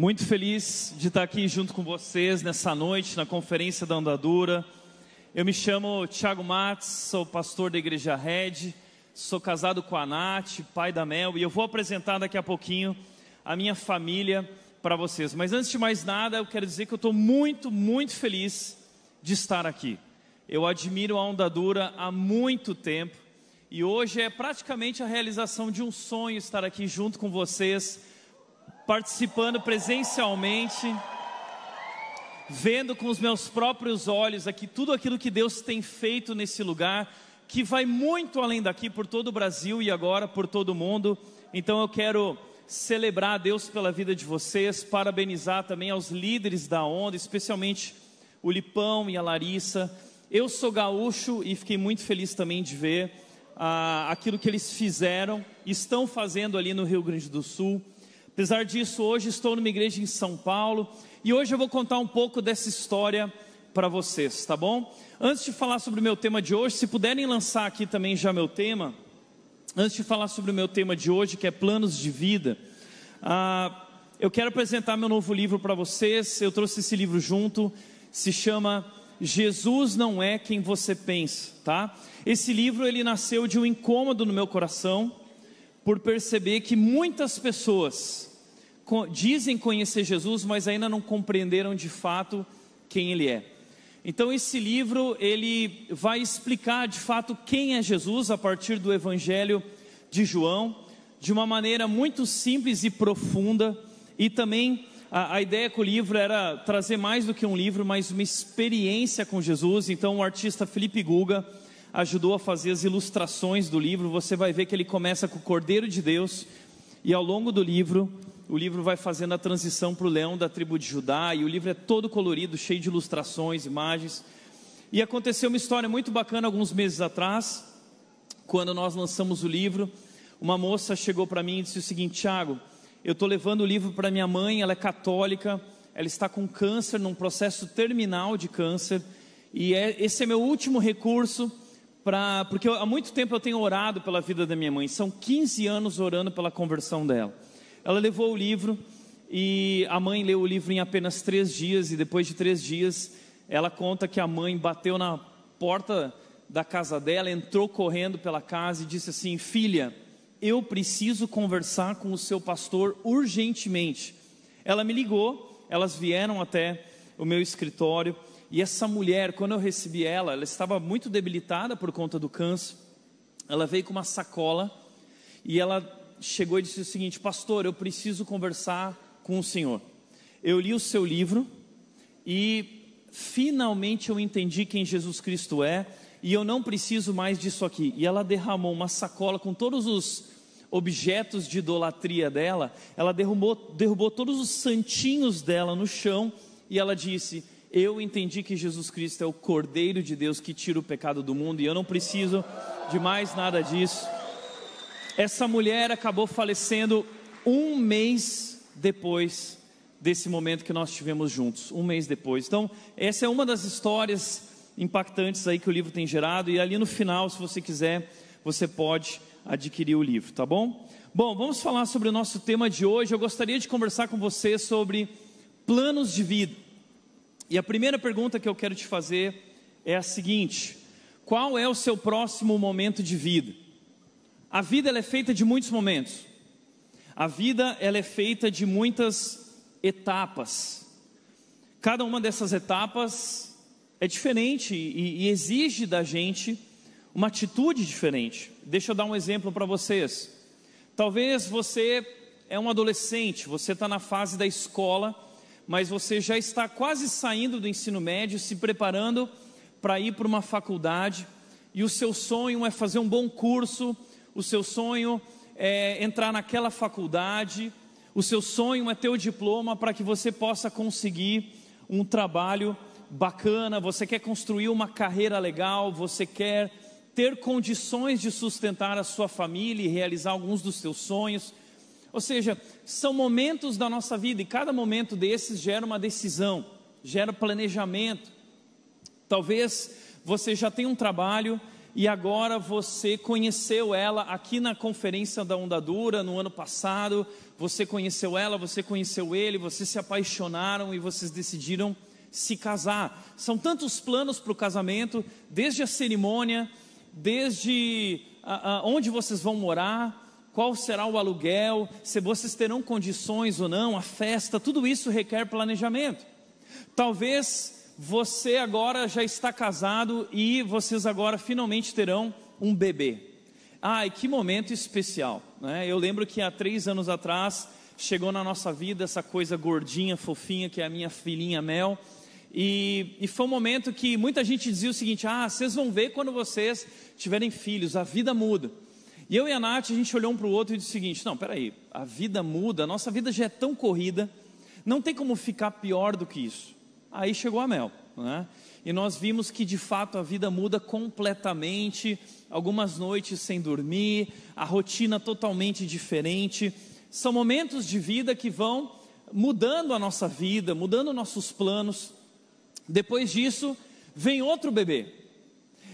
Muito feliz de estar aqui junto com vocês nessa noite, na conferência da Andadura. Eu me chamo Thiago Matos, sou pastor da Igreja Red, sou casado com a Nath, pai da Mel, e eu vou apresentar daqui a pouquinho a minha família para vocês. Mas antes de mais nada, eu quero dizer que eu estou muito feliz de estar aqui. Eu admiro a Andadura há muito tempo, e hoje é praticamente a realização de um sonho estar aqui junto com vocês, participando presencialmente, vendo com os meus próprios olhos aqui tudo aquilo que Deus tem feito nesse lugar, que vai muito além daqui, por todo o Brasil e agora por todo o mundo. Então eu quero celebrar a Deus pela vida de vocês, parabenizar também aos líderes da Onda, especialmente o Lipão e a Larissa. Eu sou gaúcho e fiquei muito feliz também de ver aquilo que eles fizeram, estão fazendo ali no Rio Grande do Sul. Apesar disso, hoje estou numa igreja em São Paulo e hoje eu vou contar um pouco dessa história para vocês, tá bom? Antes de falar sobre o meu tema de hoje, se puderem lançar aqui também já meu tema, antes de falar sobre o meu tema de hoje, que é planos de vida, eu quero apresentar meu novo livro para vocês. Eu trouxe esse livro junto, se chama Jesus Não É Quem Você Pensa, tá? Esse livro ele nasceu de um incômodo no meu coração, por perceber que muitas pessoas dizem conhecer Jesus, mas ainda não compreenderam de fato quem Ele é. Então esse livro, ele vai explicar de fato quem é Jesus, a partir do Evangelho de João, de uma maneira muito simples e profunda. E também a ideia com o livro era trazer mais do que um livro, mas uma experiência com Jesus. Então o artista Felipe Guga ajudou a fazer as ilustrações do livro. Você vai ver que ele começa com o Cordeiro de Deus, e ao longo do livro, o livro vai fazendo a transição para o leão da tribo de Judá, e o livro é todo colorido, cheio de ilustrações, imagens. E aconteceu uma história muito bacana alguns meses atrás, quando nós lançamos o livro. Uma moça chegou para mim e disse o seguinte: Thiago, eu estou levando o livro para minha mãe, ela é católica, ela está com câncer, num processo terminal de câncer, e esse é meu último recurso, porque há muito tempo eu tenho orado pela vida da minha mãe. São 15 anos orando pela conversão dela. Ela levou o livro, e a mãe leu o livro em apenas 3 dias, e depois de 3 dias, ela conta que a mãe bateu na porta da casa dela, entrou correndo pela casa e disse assim: filha, eu preciso conversar com o seu pastor urgentemente. Ela me ligou, elas vieram até o meu escritório. E essa mulher, quando eu recebi ela estava muito debilitada por conta do câncer. Ela veio com uma sacola e ela chegou e disse o seguinte: pastor, eu preciso conversar com o senhor. Eu li o seu livro e finalmente eu entendi quem Jesus Cristo é, e eu não preciso mais disso aqui. E ela derramou uma sacola com todos os objetos de idolatria dela. Ela derrubou todos os santinhos dela no chão, e ela disse: eu entendi que Jesus Cristo é o Cordeiro de Deus que tira o pecado do mundo, e eu não preciso de mais nada disso. Essa mulher acabou falecendo 1 mês depois desse momento que nós tivemos juntos, 1 mês depois. Então essa é uma das histórias impactantes aí que o livro tem gerado, e ali no final, se você quiser, você pode adquirir o livro, tá bom? Bom, vamos falar sobre o nosso tema de hoje. Eu gostaria de conversar com você sobre planos de vida. E a primeira pergunta que eu quero te fazer é a seguinte: qual é o seu próximo momento de vida? A vida ela é feita de muitos momentos. A vida ela é feita de muitas etapas. Cada uma dessas etapas é diferente e exige da gente uma atitude diferente. Deixa eu dar um exemplo para vocês. Talvez você é um adolescente, você está na fase da escola, mas você já está quase saindo do ensino médio, se preparando para ir para uma faculdade, e o seu sonho é fazer um bom curso, o seu sonho é entrar naquela faculdade, o seu sonho é ter o diploma para que você possa conseguir um trabalho bacana, você quer construir uma carreira legal, você quer ter condições de sustentar a sua família e realizar alguns dos seus sonhos. Ou seja, são momentos da nossa vida, e cada momento desses gera uma decisão, gera planejamento. Talvez você já tenha um trabalho e agora você conheceu ela aqui na conferência da Onda Dura no ano passado. Você conheceu ela, você conheceu ele, vocês se apaixonaram e vocês decidiram se casar. São tantos planos para o casamento, desde a cerimônia, desde onde vocês vão morar, qual será o aluguel, se vocês terão condições ou não, a festa, tudo isso requer planejamento. Talvez você agora já está casado e vocês agora finalmente terão um bebê. E que momento especial, né? Eu lembro que há 3 anos atrás chegou na nossa vida essa coisa gordinha, fofinha, que é a minha filhinha Mel. E foi um momento que muita gente dizia o seguinte: vocês vão ver quando vocês tiverem filhos, a vida muda. E eu e a Nath, a gente olhou um para o outro e disse o seguinte: não, peraí, a vida muda, a nossa vida já é tão corrida, não tem como ficar pior do que isso. Aí chegou a Mel, né? E nós vimos que de fato a vida muda completamente, algumas noites sem dormir, a rotina totalmente diferente. São momentos de vida que vão mudando a nossa vida, mudando nossos planos. Depois disso, vem outro bebê.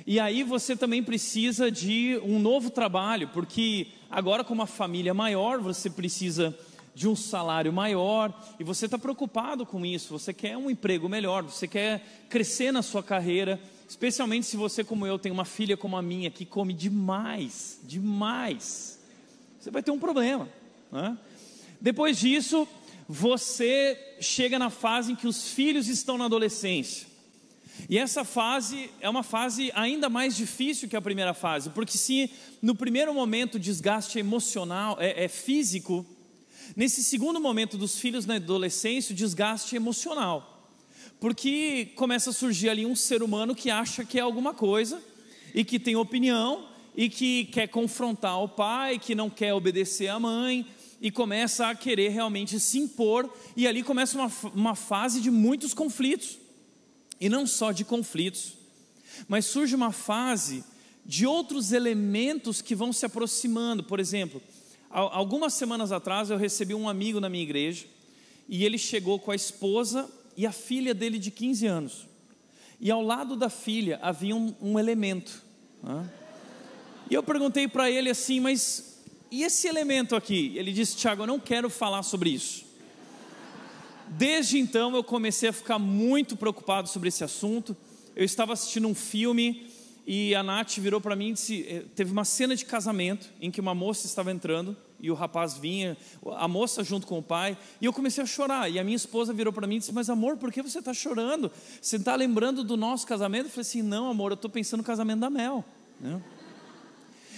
E aí você também precisa de um novo trabalho, porque agora com uma família maior, você precisa de um salário maior, e você está preocupado com isso, você quer um emprego melhor, você quer crescer na sua carreira, especialmente se você, como eu, tem uma filha como a minha, que come demais, você vai ter um problema, né? Depois disso, você chega na fase em que os filhos estão na adolescência, e essa fase é uma fase ainda mais difícil que a primeira fase, porque se no primeiro momento o desgaste emocional é físico, nesse segundo momento dos filhos na adolescência, o desgaste emocional, porque começa a surgir ali um ser humano que acha que é alguma coisa, e que tem opinião, e que quer confrontar o pai, que não quer obedecer à mãe, e começa a querer realmente se impor, e ali começa uma fase de muitos conflitos, e não só de conflitos, mas surge uma fase de outros elementos que vão se aproximando. Por exemplo, algumas semanas atrás eu recebi um amigo na minha igreja, e ele chegou com a esposa e a filha dele de 15 anos, e ao lado da filha havia um elemento, né? E eu perguntei para ele assim: mas e esse elemento aqui? Ele disse: Tiago, eu não quero falar sobre isso. Desde então eu comecei a ficar muito preocupado sobre esse assunto. Eu estava assistindo um filme e a Nath virou para mim e disse, teve uma cena de casamento em que uma moça estava entrando e o rapaz vinha, a moça junto com o pai, e eu comecei a chorar, e a minha esposa virou para mim e disse: mas amor, por que você está chorando? Você está lembrando do nosso casamento? Eu falei assim: não amor, eu estou pensando no casamento da Mel, né?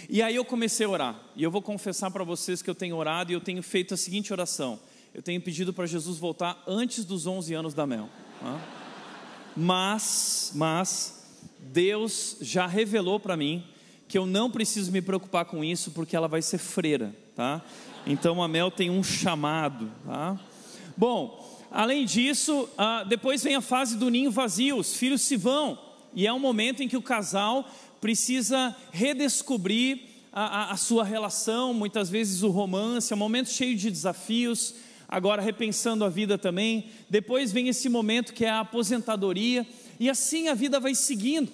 E aí eu comecei a orar, e eu vou confessar para vocês que eu tenho orado, e eu tenho feito a seguinte oração: eu tenho pedido para Jesus voltar antes dos 11 anos da Mel, né? Mas Deus já revelou para mim que eu não preciso me preocupar com isso, porque ela vai ser freira, tá? Então a Mel tem um chamado, tá? Bom, além disso, depois vem a fase do ninho vazio, os filhos se vão, e é um momento em que o casal precisa redescobrir a sua relação, muitas vezes o romance, é um momento cheio de desafios, agora repensando a vida também. Depois vem esse momento que é a aposentadoria, e assim a vida vai seguindo.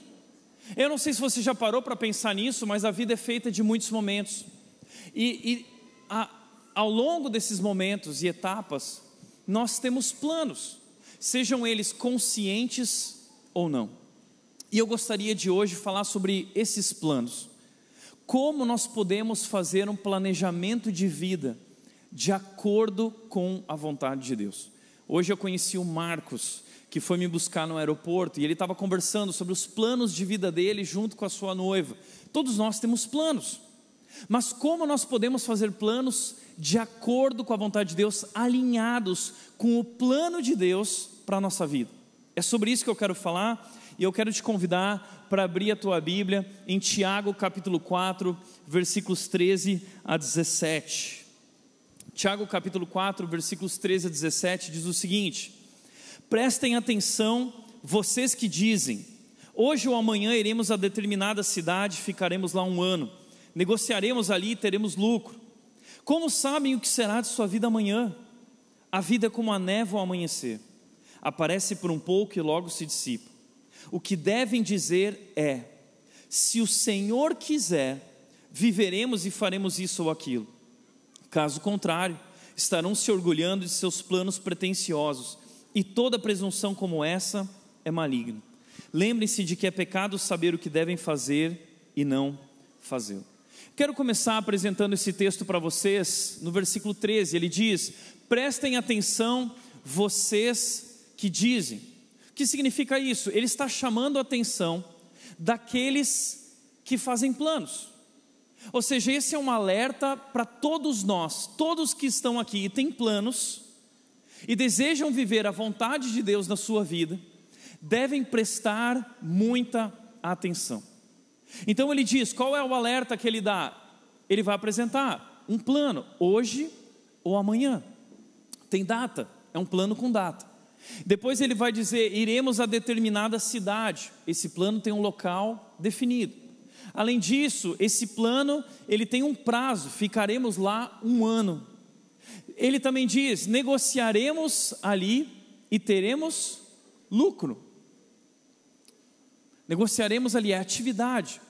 Eu não sei se você já parou para pensar nisso, mas a vida é feita de muitos momentos, ao longo desses momentos e etapas, nós temos planos, sejam eles conscientes ou não. E eu gostaria de hoje falar sobre esses planos, como nós podemos fazer um planejamento de vida de acordo com a vontade de Deus. Hoje eu conheci o Marcos, que foi me buscar no aeroporto, e ele estava conversando sobre os planos de vida dele junto com a sua noiva. Todos nós temos planos, mas como nós podemos fazer planos de acordo com a vontade de Deus, alinhados com o plano de Deus para a nossa vida? É sobre isso que eu quero falar, e eu quero te convidar para abrir a tua Bíblia em Tiago capítulo 4, versículos 13 a 17. Tiago capítulo 4, versículos 13 a 17 diz o seguinte: prestem atenção, vocês que dizem, hoje ou amanhã iremos a determinada cidade, ficaremos lá 1 ano, negociaremos ali e teremos lucro. Como sabem o que será de sua vida amanhã? A vida é como a névoa ao amanhecer, aparece por um pouco e logo se dissipa. O que devem dizer é: se o Senhor quiser, viveremos e faremos isso ou aquilo. Caso contrário, estarão se orgulhando de seus planos pretensiosos, e toda presunção como essa é maligna. Lembrem-se de que é pecado saber o que devem fazer e não fazê-lo. Quero começar apresentando esse texto para vocês. No versículo 13 ele diz: prestem atenção vocês que dizem. O que significa isso? Ele está chamando a atenção daqueles que fazem planos. Ou seja, esse é um alerta para todos nós, todos que estão aqui e têm planos e desejam viver a vontade de Deus na sua vida, devem prestar muita atenção. Então ele diz, qual é o alerta que ele dá? Ele vai apresentar um plano, hoje ou amanhã. Tem data, é um plano com data. Depois ele vai dizer, iremos a determinada cidade. Esse plano tem um local definido. Além disso, esse plano, ele tem um prazo, ficaremos lá 1 ano. Ele também diz, negociaremos ali e teremos lucro. Negociaremos ali a atividade.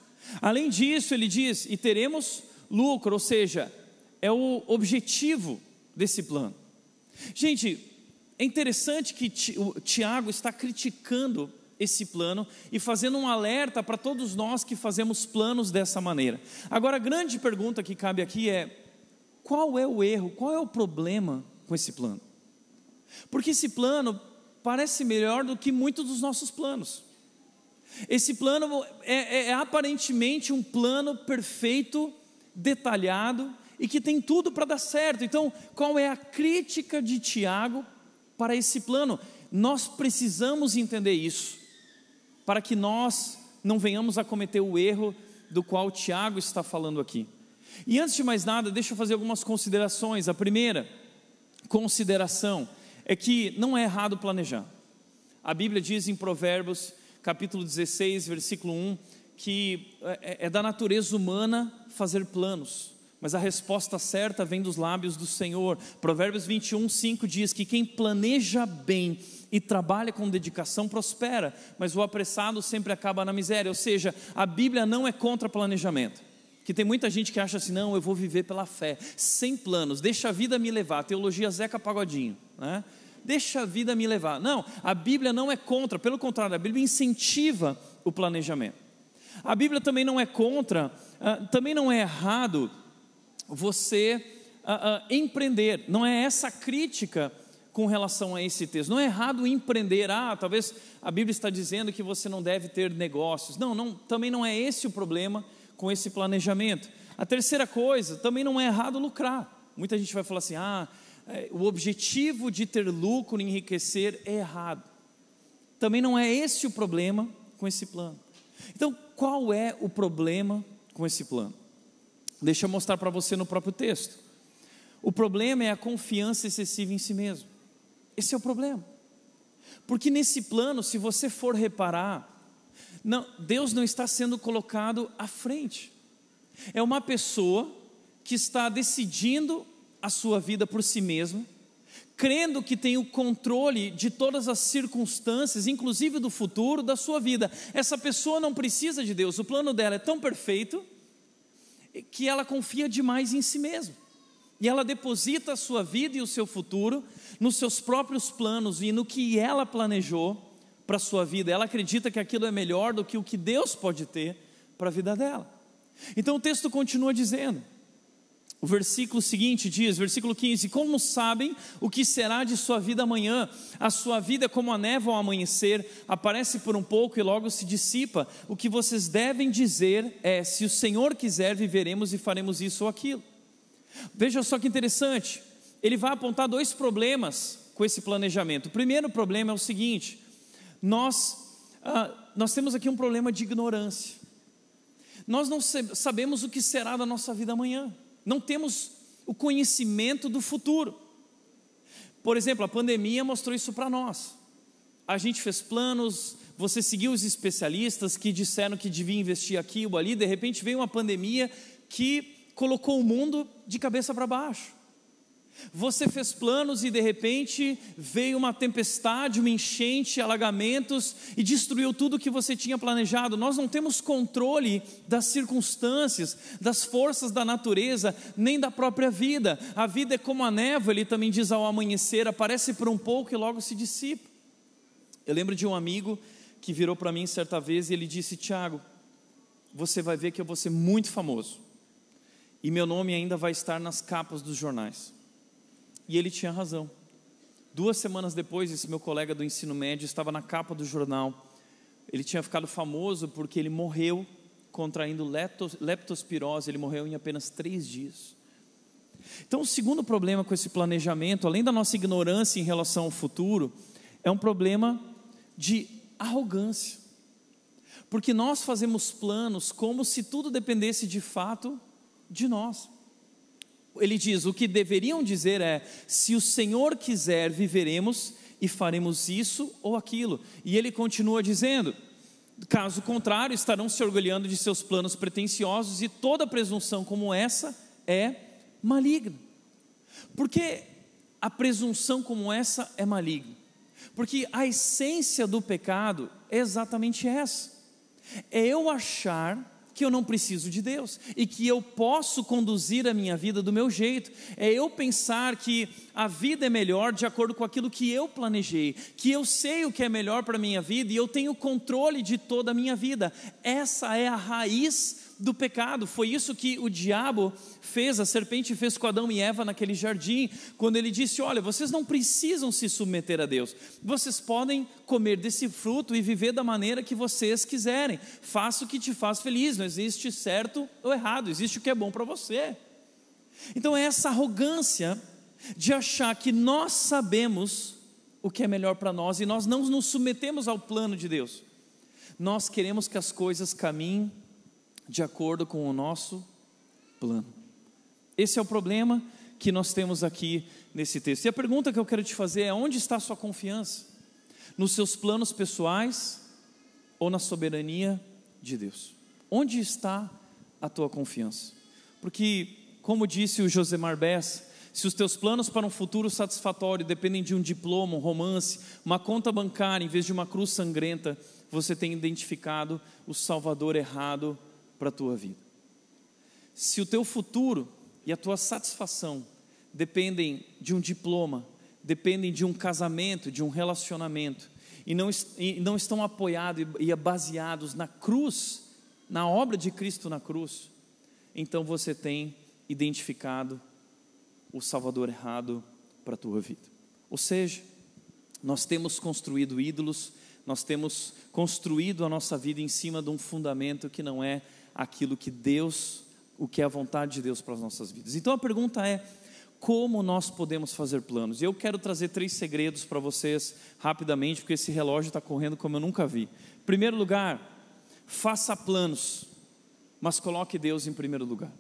Além disso, ele diz, e teremos lucro, ou seja, é o objetivo desse plano. Gente, é interessante que o Tiago está criticando esse plano e fazendo um alerta para todos nós que fazemos planos dessa maneira. Agora, a grande pergunta que cabe aqui é, qual é o erro, qual é o problema com esse plano? Porque esse plano parece melhor do que muitos dos nossos planos. Esse plano é aparentemente um plano perfeito, detalhado e que tem tudo para dar certo. Então, qual é a crítica de Tiago para esse plano? Nós precisamos entender isso, para que nós não venhamos a cometer o erro do qual Tiago está falando aqui. E antes de mais nada, deixa eu fazer algumas considerações. A primeira consideração é que não é errado planejar. A Bíblia diz em Provérbios, capítulo 16, versículo 1, que é da natureza humana fazer planos, mas a resposta certa vem dos lábios do Senhor. Provérbios 21, 5 diz que quem planeja bem e trabalha com dedicação prospera, mas o apressado sempre acaba na miséria. Ou seja, a Bíblia não é contra planejamento. Que tem muita gente que acha assim, não, eu vou viver pela fé, sem planos, deixa a vida me levar, teologia Zeca Pagodinho, né? Deixa a vida me levar. Não, a Bíblia não é contra, pelo contrário, a Bíblia incentiva o planejamento. A Bíblia também não é contra, também não é errado você empreender. Não é essa crítica com relação a esse texto. Não é errado empreender. Talvez a Bíblia está dizendo que você não deve ter negócios. Não, também não é esse o problema com esse planejamento. A terceira coisa, também não é errado lucrar. Muita gente vai falar assim, o objetivo de ter lucro, enriquecer é errado. Também não é esse o problema com esse plano. Então, qual é o problema com esse plano? Deixa eu mostrar para você no próprio texto. O problema é a confiança excessiva em si mesmo. Esse é o problema. Porque nesse plano, se você for reparar, Deus não está sendo colocado à frente. É uma pessoa que está decidindo a sua vida por si mesma, crendo que tem o controle de todas as circunstâncias, inclusive do futuro da sua vida. Essa pessoa não precisa de Deus, o plano dela é tão perfeito que ela confia demais em si mesma, e ela deposita a sua vida e o seu futuro nos seus próprios planos e no que ela planejou para a sua vida. Ela acredita que aquilo é melhor do que o que Deus pode ter para a vida dela. Então o texto continua dizendo, o versículo seguinte diz, versículo 15, como sabem o que será de sua vida amanhã? A sua vida é como a névoa ao amanhecer, aparece por um pouco e logo se dissipa. O que vocês devem dizer é, se o Senhor quiser, viveremos e faremos isso ou aquilo. Veja só que interessante, ele vai apontar 2 problemas com esse planejamento. O primeiro problema é o seguinte, nós temos aqui um problema de ignorância. Nós não sabemos o que será da nossa vida amanhã. Não temos o conhecimento do futuro. Por exemplo, a pandemia mostrou isso para nós. A gente fez planos, você seguiu os especialistas que disseram que devia investir aqui ou ali, de repente veio uma pandemia que colocou o mundo de cabeça para baixo. Você fez planos e de repente veio uma tempestade, uma enchente, alagamentos e destruiu tudo o que você tinha planejado. Nós não temos controle das circunstâncias, das forças da natureza, nem da própria vida. A vida é como a névoa, ele também diz, ao amanhecer, aparece por um pouco e logo se dissipa. Eu lembro de um amigo que virou para mim certa vez e ele disse: Tiago, você vai ver que eu vou ser muito famoso e meu nome ainda vai estar nas capas dos jornais. E ele tinha razão. 2 semanas depois, esse meu colega do ensino médio estava na capa do jornal. Ele tinha ficado famoso porque ele morreu contraindo leptospirose. Ele morreu em apenas 3 dias. Então, o segundo problema com esse planejamento, além da nossa ignorância em relação ao futuro, é um problema de arrogância. Porque nós fazemos planos como se tudo dependesse de fato de nós. Ele diz, o que deveriam dizer é: se o Senhor quiser, viveremos e faremos isso ou aquilo. E ele continua dizendo, caso contrário, estarão se orgulhando de seus planos pretensiosos, e toda presunção como essa é maligna. Por que a presunção como essa é maligna? Porque a essência do pecado é exatamente essa: é eu achar que eu não preciso de Deus, e que eu posso conduzir a minha vida do meu jeito. É eu pensar que a vida é melhor de acordo com aquilo que eu planejei, que eu sei o que é melhor para a minha vida, e eu tenho controle de toda a minha vida. Essa é a raiz do pecado. Foi isso que o diabo fez, a serpente fez com Adão e Eva naquele jardim, quando ele disse: olha, vocês não precisam se submeter a Deus, vocês podem comer desse fruto e viver da maneira que vocês quiserem, faça o que te faz feliz, não existe certo ou errado, existe o que é bom para você. Então é essa arrogância de achar que nós sabemos o que é melhor para nós, e nós não nos submetemos ao plano de Deus. Nós queremos que as coisas caminhem de acordo com o nosso plano. Esse é o problema que nós temos aqui nesse texto. E a pergunta que eu quero te fazer é: onde está a sua confiança? Nos seus planos pessoais ou na soberania de Deus? Onde está a tua confiança? Porque, como disse o Josemar Bessa, se os teus planos para um futuro satisfatório dependem de um diploma, um romance, uma conta bancária em vez de uma cruz sangrenta, você tem identificado o Salvador errado para a tua vida. Se o teu futuro e a tua satisfação dependem de um diploma, dependem de um casamento, de um relacionamento, e não estão apoiados e baseados na cruz, na obra de Cristo na cruz, então você tem identificado o Salvador errado para a tua vida. Ou seja, nós temos construído ídolos, nós temos construído a nossa vida em cima de um fundamento que não é aquilo que Deus, o que é a vontade de Deus para as nossas vidas. Então a pergunta é: como nós podemos fazer planos? E eu quero trazer 3 segredos para vocês rapidamente, porque esse relógio está correndo como eu nunca vi. Em primeiro lugar, faça planos, mas coloque Deus em primeiro lugar.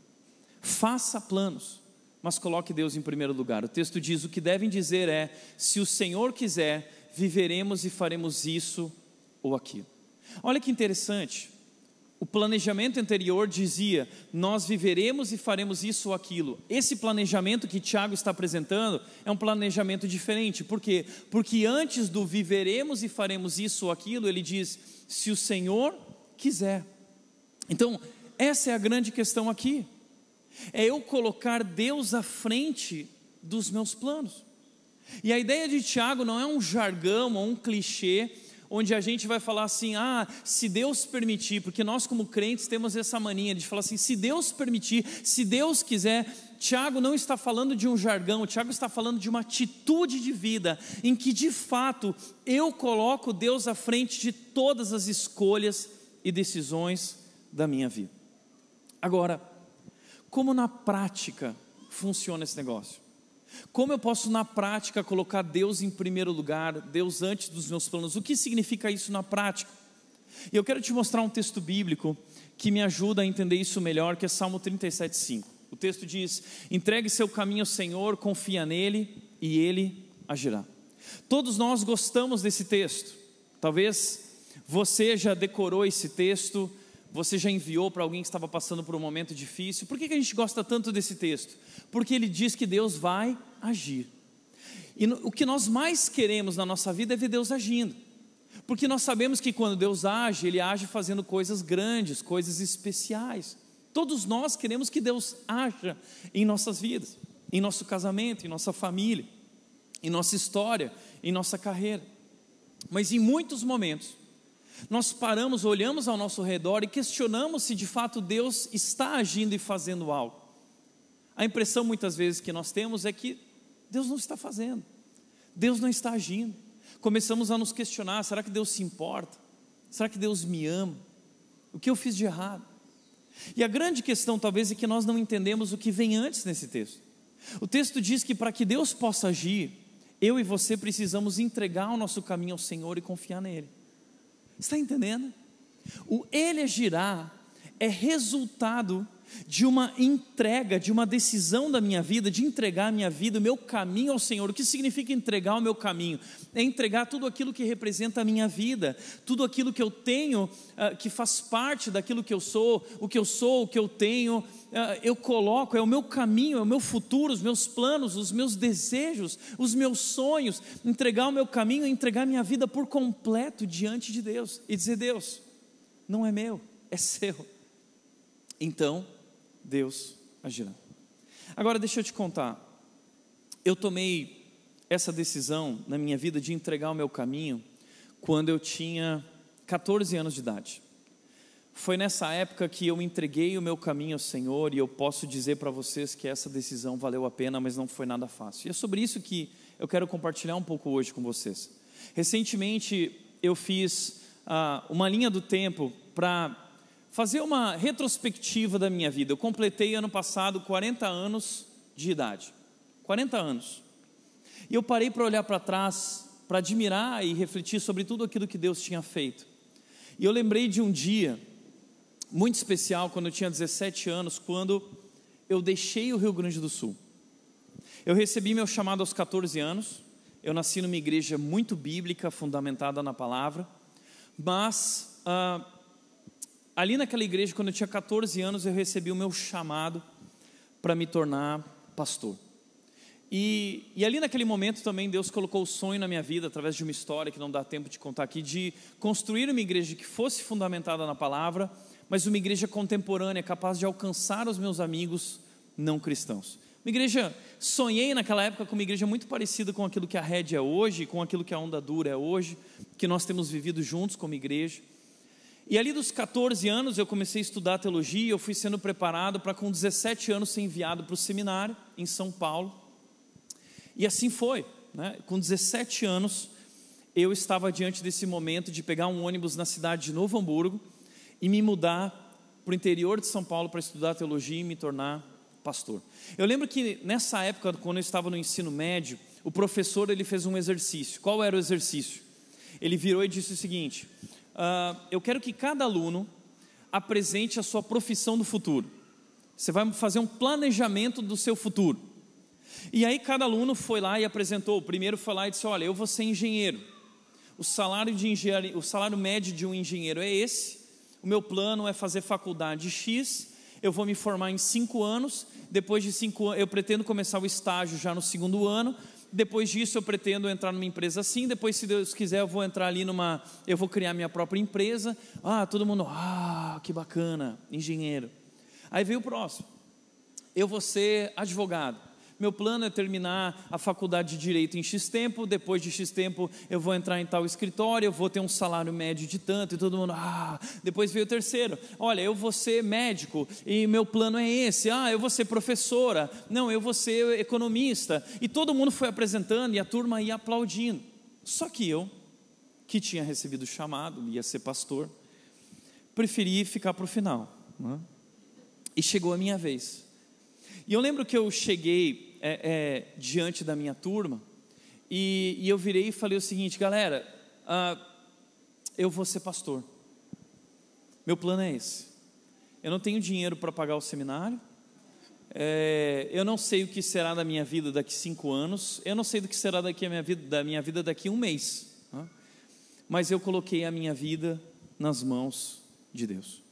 Faça planos, mas coloque Deus em primeiro lugar. O texto diz, o que devem dizer é: se o Senhor quiser, viveremos e faremos isso ou aquilo. Olha que interessante. O planejamento anterior dizia: nós viveremos e faremos isso ou aquilo. Esse planejamento que Tiago está apresentando é um planejamento diferente. Por quê? Porque antes do viveremos e faremos isso ou aquilo, ele diz: se o Senhor quiser. Então, essa é a grande questão aqui. É eu colocar Deus à frente dos meus planos. E a ideia de Tiago não é um jargão ou um clichê, onde a gente vai falar assim: se Deus permitir, porque nós como crentes temos essa mania de falar assim, se Deus permitir, se Deus quiser. Tiago não está falando de um jargão, Tiago está falando de uma atitude de vida, em que de fato eu coloco Deus à frente de todas as escolhas e decisões da minha vida. Agora, como na prática funciona esse negócio? Como eu posso na prática colocar Deus em primeiro lugar, Deus antes dos meus planos? O que significa isso na prática? E eu quero te mostrar um texto bíblico que me ajuda a entender isso melhor, que é Salmo 37:5. O texto diz: entregue seu caminho ao Senhor, confia nele e ele agirá. Todos nós gostamos desse texto. Talvez você já decorou esse texto, você já enviou para alguém que estava passando por um momento difícil. Por que a gente gosta tanto desse texto? Porque ele diz que Deus vai agir. E o que nós mais queremos na nossa vida é ver Deus agindo, porque nós sabemos que quando Deus age, Ele age fazendo coisas grandes, coisas especiais. Todos nós queremos que Deus haja em nossas vidas, em nosso casamento, em nossa família, em nossa história, em nossa carreira. Mas em muitos momentos, nós paramos, olhamos ao nosso redor e questionamos se de fato Deus está agindo e fazendo algo. A impressão muitas vezes que nós temos é que Deus não está fazendo, Deus não está agindo. Começamos a nos questionar: será que Deus se importa? Será que Deus me ama? O que eu fiz de errado? E a grande questão talvez é que nós não entendemos o que vem antes nesse texto. O texto diz que para que Deus possa agir, eu e você precisamos entregar o nosso caminho ao Senhor e confiar nele. Está entendendo? O Ele agirá é resultado de uma entrega, de uma decisão da minha vida, de entregar a minha vida, o meu caminho ao Senhor. O que significa entregar o meu caminho? É entregar tudo aquilo que representa a minha vida, tudo aquilo que eu tenho, que faz parte daquilo que eu sou, o que eu tenho, eu coloco, é o meu caminho, é o meu futuro, os meus planos, os meus desejos, os meus sonhos. Entregar o meu caminho, entregar a minha vida por completo diante de Deus e dizer: Deus, não é meu, é seu. Então Deus agirá. Agora deixa eu te contar, eu tomei essa decisão na minha vida de entregar o meu caminho quando eu tinha 14 anos de idade. Foi nessa época que eu entreguei o meu caminho ao Senhor, e eu posso dizer para vocês que essa decisão valeu a pena, mas não foi nada fácil. E é sobre isso que eu quero compartilhar um pouco hoje com vocês. Recentemente eu fiz uma linha do tempo para fazer uma retrospectiva da minha vida. Eu completei ano passado 40 anos de idade, 40 anos, e eu parei para olhar para trás, para admirar e refletir sobre tudo aquilo que Deus tinha feito. E eu lembrei de um dia muito especial, quando eu tinha 17 anos, quando eu deixei o Rio Grande do Sul. Eu recebi meu chamado aos 14 anos, eu nasci numa igreja muito bíblica, fundamentada na palavra, mas ali naquela igreja, quando eu tinha 14 anos, eu recebi o meu chamado para me tornar pastor. E ali naquele momento também Deus colocou o sonho na minha vida, através de uma história que não dá tempo de contar aqui, de construir uma igreja que fosse fundamentada na palavra, mas uma igreja contemporânea, capaz de alcançar os meus amigos não cristãos. Uma igreja, sonhei naquela época com uma igreja muito parecida com aquilo que a Red é hoje, com aquilo que a Onda Dura é hoje, que nós temos vivido juntos como igreja. E ali dos 14 anos eu comecei a estudar teologia, eu fui sendo preparado para com 17 anos ser enviado para o seminário em São Paulo. E assim foi, né? Com 17 anos eu estava diante desse momento de pegar um ônibus na cidade de Novo Hamburgo e me mudar para o interior de São Paulo para estudar teologia e me tornar pastor. Eu lembro que nessa época, quando eu estava no ensino médio, o professor ele fez um exercício. Qual era o exercício? Ele virou e disse o seguinte: eu quero que cada aluno apresente a sua profissão do futuro. Você vai fazer um planejamento do seu futuro. E aí cada aluno foi lá e apresentou. O primeiro foi lá e disse: olha, eu vou ser engenheiro. O salário médio de um engenheiro é esse. O meu plano é fazer faculdade X. Eu vou me formar em 5 anos. Depois de 5 anos, eu pretendo começar o estágio já no 2º ano. Depois disso eu pretendo entrar numa empresa assim. Depois, se Deus quiser, eu vou entrar ali eu vou criar minha própria empresa. Todo mundo, que bacana, engenheiro. Aí veio o próximo: eu vou ser advogado. Meu plano é terminar a faculdade de Direito em X tempo. Depois de X tempo eu vou entrar em tal escritório, eu vou ter um salário médio de tanto. E todo mundo, Depois veio o terceiro: olha, eu vou ser médico e meu plano é esse. Eu vou ser professora. Não, eu vou ser economista. E todo mundo foi apresentando e a turma ia aplaudindo. Só que eu, que tinha recebido o chamado, ia ser pastor, preferi ficar para o final, né? E chegou a minha vez. E eu lembro que eu cheguei diante da minha turma e eu virei e falei o seguinte: galera, eu vou ser pastor. Meu plano é esse. Eu não tenho dinheiro para pagar o seminário. Eu não sei o que será da minha vida daqui 5 anos. Eu não sei do que será da minha vida daqui 1 mês. Né? Mas eu coloquei a minha vida nas mãos de Deus.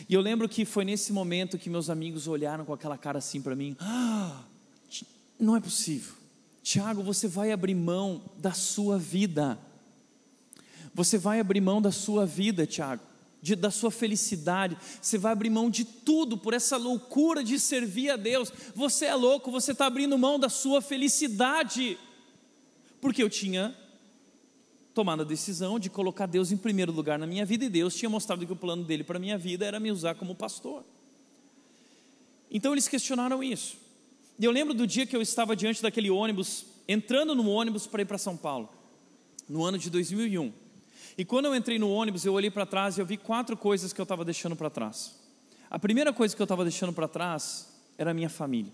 E eu lembro que foi nesse momento que meus amigos olharam com aquela cara assim para mim: não é possível, Tiago, você vai abrir mão da sua vida. Você vai abrir mão da sua vida, Tiago, da sua felicidade. Você vai abrir mão de tudo por essa loucura de servir a Deus. Você é louco, você está abrindo mão da sua felicidade. Porque eu tinha tomado a decisão de colocar Deus em primeiro lugar na minha vida, e Deus tinha mostrado que o plano dele para a minha vida era me usar como pastor. Então eles questionaram isso. E eu lembro do dia que eu estava diante daquele ônibus, entrando no ônibus para ir para São Paulo, no ano de 2001. E quando eu entrei no ônibus, eu olhei para trás e eu vi 4 coisas que eu estava deixando para trás. A primeira coisa que eu estava deixando para trás era a minha família.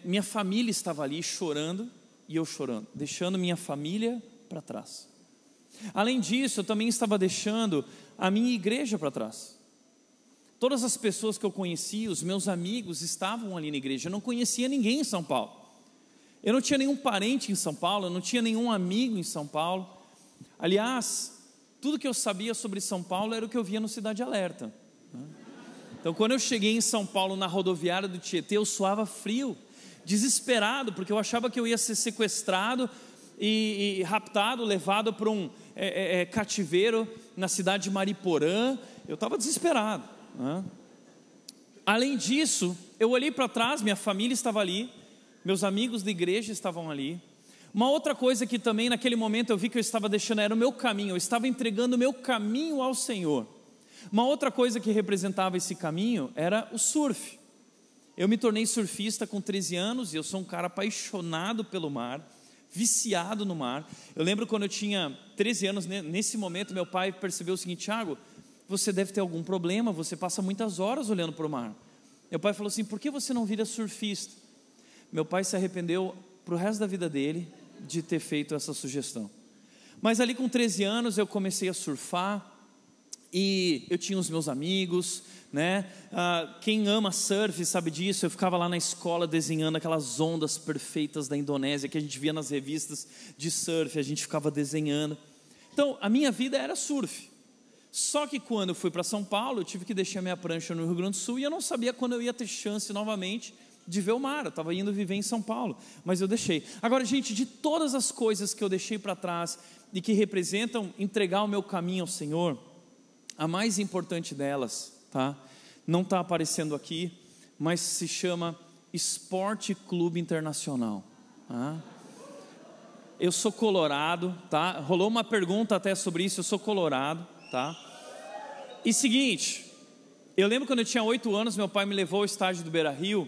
Minha família estava ali chorando e eu chorando, deixando minha família para trás. Além disso, eu também estava deixando a minha igreja para trás. Todas as pessoas que eu conhecia, os meus amigos estavam ali na igreja. Eu não conhecia ninguém em São Paulo. Eu não tinha nenhum parente em São Paulo, eu não tinha nenhum amigo em São Paulo. Aliás, tudo que eu sabia sobre São Paulo era o que eu via no Cidade Alerta. Então, quando eu cheguei em São Paulo, na rodoviária do Tietê, eu suava frio, desesperado, porque eu achava que eu ia ser sequestrado e raptado, levado para um cativeiro na cidade de Mariporã. Eu estava desesperado. Além disso, eu olhei para trás, minha família estava ali, meus amigos da igreja estavam ali. Uma outra coisa que também naquele momento eu vi que eu estava deixando era o meu caminho, eu estava entregando o meu caminho ao Senhor. Uma outra coisa que representava esse caminho era o surf. Eu me tornei surfista com 13 anos e eu sou um cara apaixonado pelo mar, viciado no mar. Eu lembro quando eu tinha 13 anos, nesse momento meu pai percebeu o seguinte: Tiago, você deve ter algum problema, você passa muitas horas olhando para o mar. Meu pai falou assim: por que você não vira surfista? Meu pai se arrependeu para o resto da vida dele de ter feito essa sugestão. Mas ali com 13 anos eu comecei a surfar, e eu tinha os meus amigos, né? Quem ama surf sabe disso. Eu ficava lá na escola desenhando aquelas ondas perfeitas da Indonésia que a gente via nas revistas de surf, a gente ficava desenhando. Então a minha vida era surf. Só que quando eu fui para São Paulo, eu tive que deixar minha prancha no Rio Grande do Sul, e eu não sabia quando eu ia ter chance novamente de ver o mar. Eu estava indo viver em São Paulo, mas eu deixei. Agora, gente, de todas as coisas que eu deixei para trás e que representam entregar o meu caminho ao Senhor, a mais importante delas, tá? Não está aparecendo aqui, mas se chama Esporte Clube Internacional. Tá? Eu sou colorado, tá? Rolou uma pergunta até sobre isso. Eu sou colorado, tá? E seguinte, eu lembro quando eu tinha 8 anos, meu pai me levou ao estádio do Beira-Rio,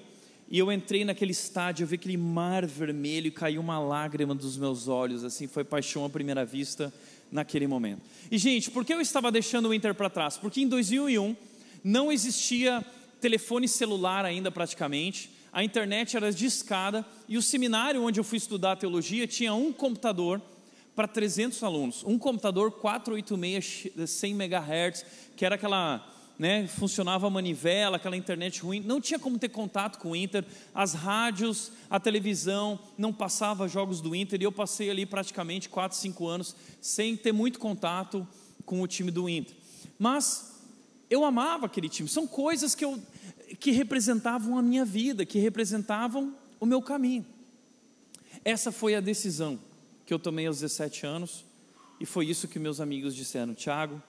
e eu entrei naquele estádio, eu vi aquele mar vermelho e caiu uma lágrima dos meus olhos, assim, foi paixão à primeira vista naquele momento. E gente, por que eu estava deixando o Inter para trás? Porque em 2001 não existia telefone celular ainda praticamente, a internet era discada, e o seminário onde eu fui estudar teologia tinha um computador para 300 alunos, um computador 486 100 MHz, que era aquela, né, funcionava a manivela, aquela internet ruim, não tinha como ter contato com o Inter, as rádios, a televisão, não passava jogos do Inter, e eu passei ali praticamente 4, 5 anos, sem ter muito contato com o time do Inter, mas eu amava aquele time. São coisas que representavam a minha vida, que representavam o meu caminho. Essa foi a decisão que eu tomei aos 17 anos, e foi isso que meus amigos disseram: Tiago,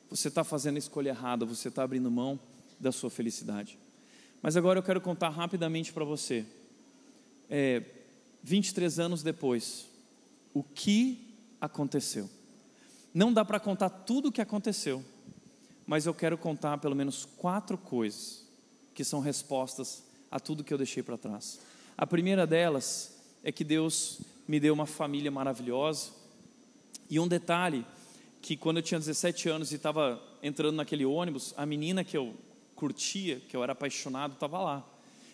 você está fazendo a escolha errada, você está abrindo mão da sua felicidade. Mas agora eu quero contar rapidamente para você, 23 anos depois, o que aconteceu. Não dá para contar tudo o que aconteceu, mas eu quero contar pelo menos 4 coisas que são respostas a tudo que eu deixei para trás. A primeira delas é que Deus me deu uma família maravilhosa, e um detalhe, que quando eu tinha 17 anos e estava entrando naquele ônibus, a menina que eu curtia, que eu era apaixonado, estava lá.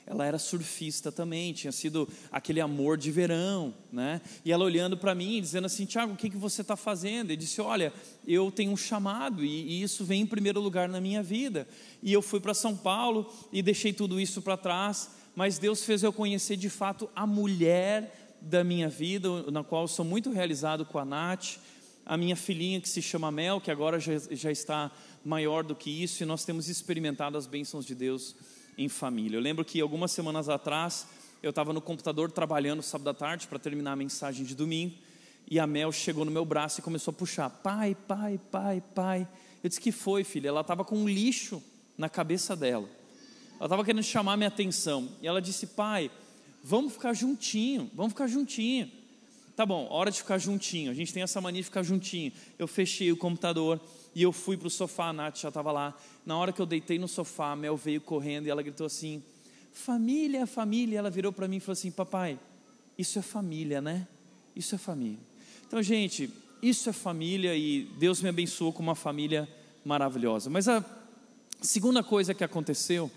Ela era surfista também, tinha sido aquele amor de verão, né? E ela olhando para mim, dizendo assim: Tiago, o que você está fazendo? E disse: olha, eu tenho um chamado, e isso vem em primeiro lugar na minha vida. E eu fui para São Paulo e deixei tudo isso para trás, mas Deus fez eu conhecer de fato a mulher da minha vida, na qual eu sou muito realizado com a Nath, a minha filhinha que se chama Mel, que agora já está maior do que isso, e nós temos experimentado as bênçãos de Deus em família. Eu lembro que algumas semanas atrás Eu estava no computador trabalhando sábado à tarde para terminar a mensagem de domingo, e a Mel chegou no meu braço e começou a puxar: pai, pai, pai, pai. Eu disse: que foi, filha? Ela estava com um lixo na cabeça dela, ela estava querendo chamar minha atenção, e ela disse: pai, vamos ficar juntinho, vamos ficar juntinho. Tá bom, hora de ficar juntinho, a gente tem essa mania de ficar juntinho. Eu fechei o computador e eu fui para o sofá, a Nath já estava lá. Na hora que eu deitei no sofá, a Mel veio correndo e ela gritou assim: família, família. Ela virou para mim e falou assim: papai, isso é família, né? Isso é família. Então, gente, isso é família, e Deus me abençoou com uma família maravilhosa. Mas a segunda coisa que aconteceu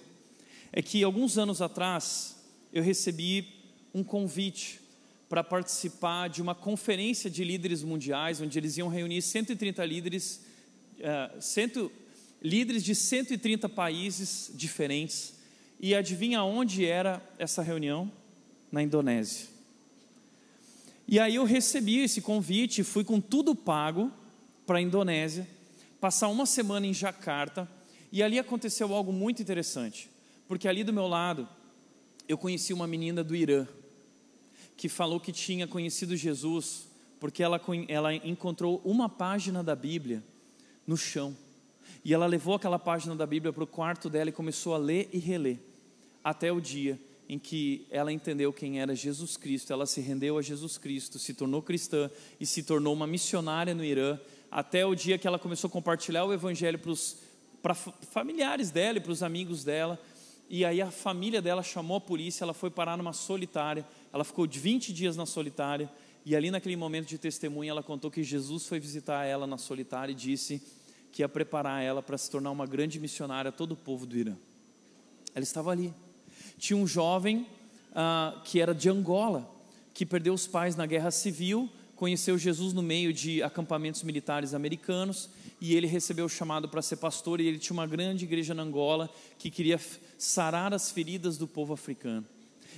é que alguns anos atrás eu recebi um convite para participar de uma conferência de líderes mundiais, onde eles iam reunir 130 líderes, líderes de 130 países diferentes. E adivinha onde era essa reunião? Na Indonésia. E aí eu recebi esse convite, fui com tudo pago para a Indonésia, passar uma semana em Jacarta, e ali aconteceu algo muito interessante, porque ali do meu lado eu conheci uma menina do Irã, que falou que tinha conhecido Jesus porque ela encontrou uma página da Bíblia no chão, e ela levou aquela página da Bíblia para o quarto dela e começou a ler e reler, até o dia em que ela entendeu quem era Jesus Cristo. Ela se rendeu a Jesus Cristo, se tornou cristã e se tornou uma missionária no Irã, até o dia que ela começou a compartilhar o evangelho para familiares dela e para os amigos dela. E aí a família dela chamou a polícia, ela foi parar numa solitária, ela ficou 20 dias na solitária, e ali naquele momento de testemunho ela contou que Jesus foi visitar ela na solitária e disse que ia preparar ela para se tornar uma grande missionária a todo o povo do Irã. Ela estava ali. Tinha um jovem que era de Angola, que perdeu os pais na guerra civil, conheceu Jesus no meio de acampamentos militares americanos, e ele recebeu o chamado para ser pastor, e ele tinha uma grande igreja na Angola, que queria sarar as feridas do povo africano.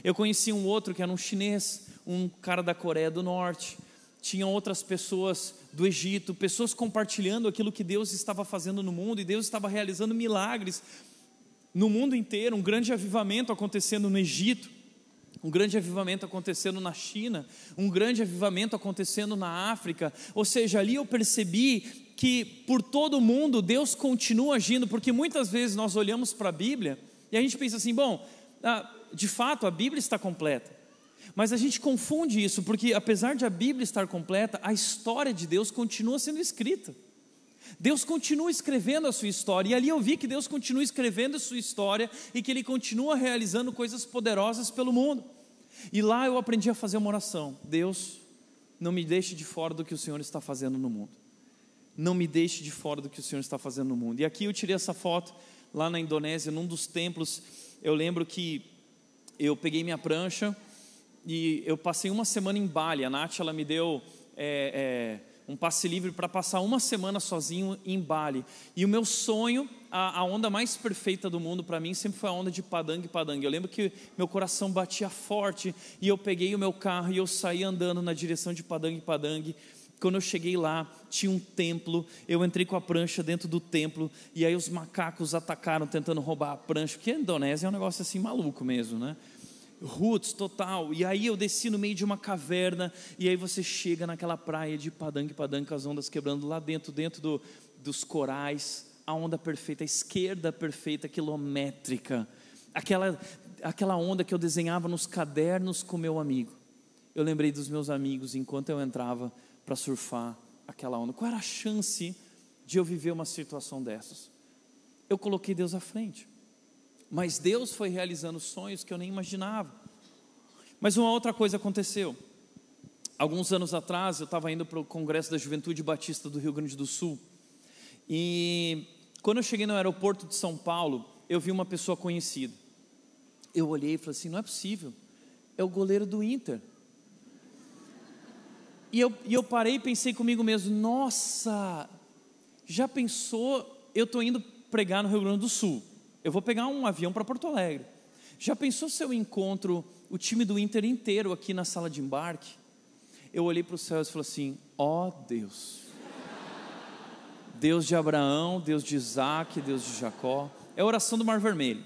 Eu conheci um outro que era um chinês, um cara da Coreia do Norte, tinham outras pessoas do Egito, pessoas compartilhando aquilo que Deus estava fazendo no mundo, e Deus estava realizando milagres no mundo inteiro. Um grande avivamento acontecendo no Egito, um grande avivamento acontecendo na China, um grande avivamento acontecendo na África. Ou seja, ali eu percebi que por todo o mundo Deus continua agindo, porque muitas vezes nós olhamos para a Bíblia e a gente pensa assim: bom, de fato a Bíblia está completa, mas a gente confunde isso, porque apesar de a Bíblia estar completa, a história de Deus continua sendo escrita. Deus continua escrevendo a sua história, e ali eu vi que Deus continua escrevendo a sua história, e que Ele continua realizando coisas poderosas pelo mundo. E lá eu aprendi a fazer uma oração: Deus, não me deixe de fora do que o Senhor está fazendo no mundo, não me deixe de fora do que o Senhor está fazendo no mundo. E aqui eu tirei essa foto lá na Indonésia, num dos templos. Eu lembro que eu peguei minha prancha e eu passei uma semana em Bali. A Nath, ela me deu um passe livre para passar uma semana sozinho em Bali. E o meu sonho, a onda mais perfeita do mundo para mim sempre foi a onda de Padang Padang. Eu lembro que meu coração batia forte, e eu peguei o meu carro e eu saí andando na direção de Padang Padang. Quando eu cheguei lá, tinha um templo, eu entrei com a prancha dentro do templo, e aí os macacos atacaram tentando roubar a prancha, porque a Indonésia é um negócio assim maluco mesmo, né? Roots total. E aí eu desci no meio de uma caverna, e aí você chega naquela praia de Padang Padang, com as ondas quebrando lá dentro dos corais, a onda perfeita, a esquerda perfeita, quilométrica, aquela onda que eu desenhava nos cadernos com meu amigo. Eu lembrei dos meus amigos enquanto eu entrava para surfar aquela onda. Qual era a chance de eu viver uma situação dessas? Eu coloquei Deus à frente, mas Deus foi realizando sonhos que eu nem imaginava. Mas uma outra coisa aconteceu. Alguns anos atrás eu estava indo para o Congresso da Juventude Batista do Rio Grande do Sul, e quando eu cheguei no aeroporto de São Paulo, eu vi uma pessoa conhecida. Eu olhei e falei assim: não é possível, é o goleiro do Inter. E eu parei e pensei comigo mesmo: nossa, já pensou, eu estou indo pregar no Rio Grande do Sul, eu vou pegar um avião para Porto Alegre. Já pensou se eu encontro o time do Inter inteiro aqui na sala de embarque? Eu olhei para o céu e falei assim: ó Deus, Deus de Abraão, Deus de Isaac, Deus de Jacó. É a oração do Mar Vermelho.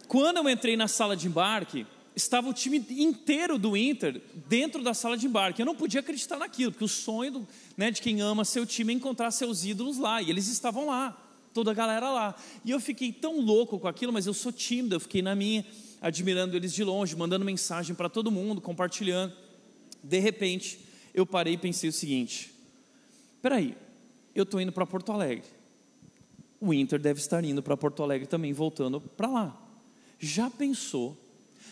Quando eu entrei na sala de embarque, estava o time inteiro do Inter dentro da sala de embarque. Eu não podia acreditar naquilo, porque o sonho de quem ama seu time é encontrar seus ídolos lá, e eles estavam lá, toda a galera lá. E eu fiquei tão louco com aquilo, mas eu sou tímido, eu fiquei na minha, admirando eles de longe, mandando mensagem para todo mundo, compartilhando. De repente, eu parei e pensei o seguinte: peraí, eu estou indo para Porto Alegre, o Inter deve estar indo para Porto Alegre também, voltando para lá. Já pensou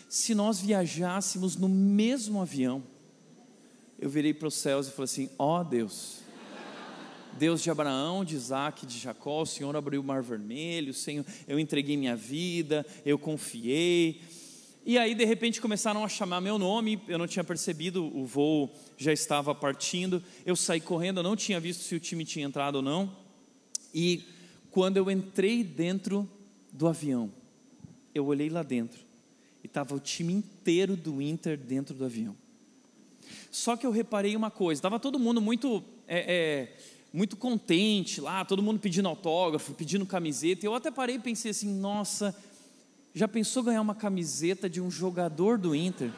se nós viajássemos no mesmo avião? Eu virei para os céus e falei assim: ó Deus, Deus de Abraão, de Isaac, de Jacó, o Senhor abriu o mar vermelho, Senhor, eu entreguei minha vida, eu confiei. E aí de repente começaram a chamar meu nome, eu não tinha percebido, o voo já estava partindo, eu saí correndo, eu não tinha visto se o time tinha entrado ou não. E quando eu entrei dentro do avião, eu olhei lá dentro, e estava o time inteiro do Inter dentro do avião. Só que eu reparei uma coisa, estava todo mundo muito contente lá, todo mundo pedindo autógrafo, pedindo camiseta. Eu até parei e pensei assim: nossa, já pensou ganhar uma camiseta de um jogador do Inter?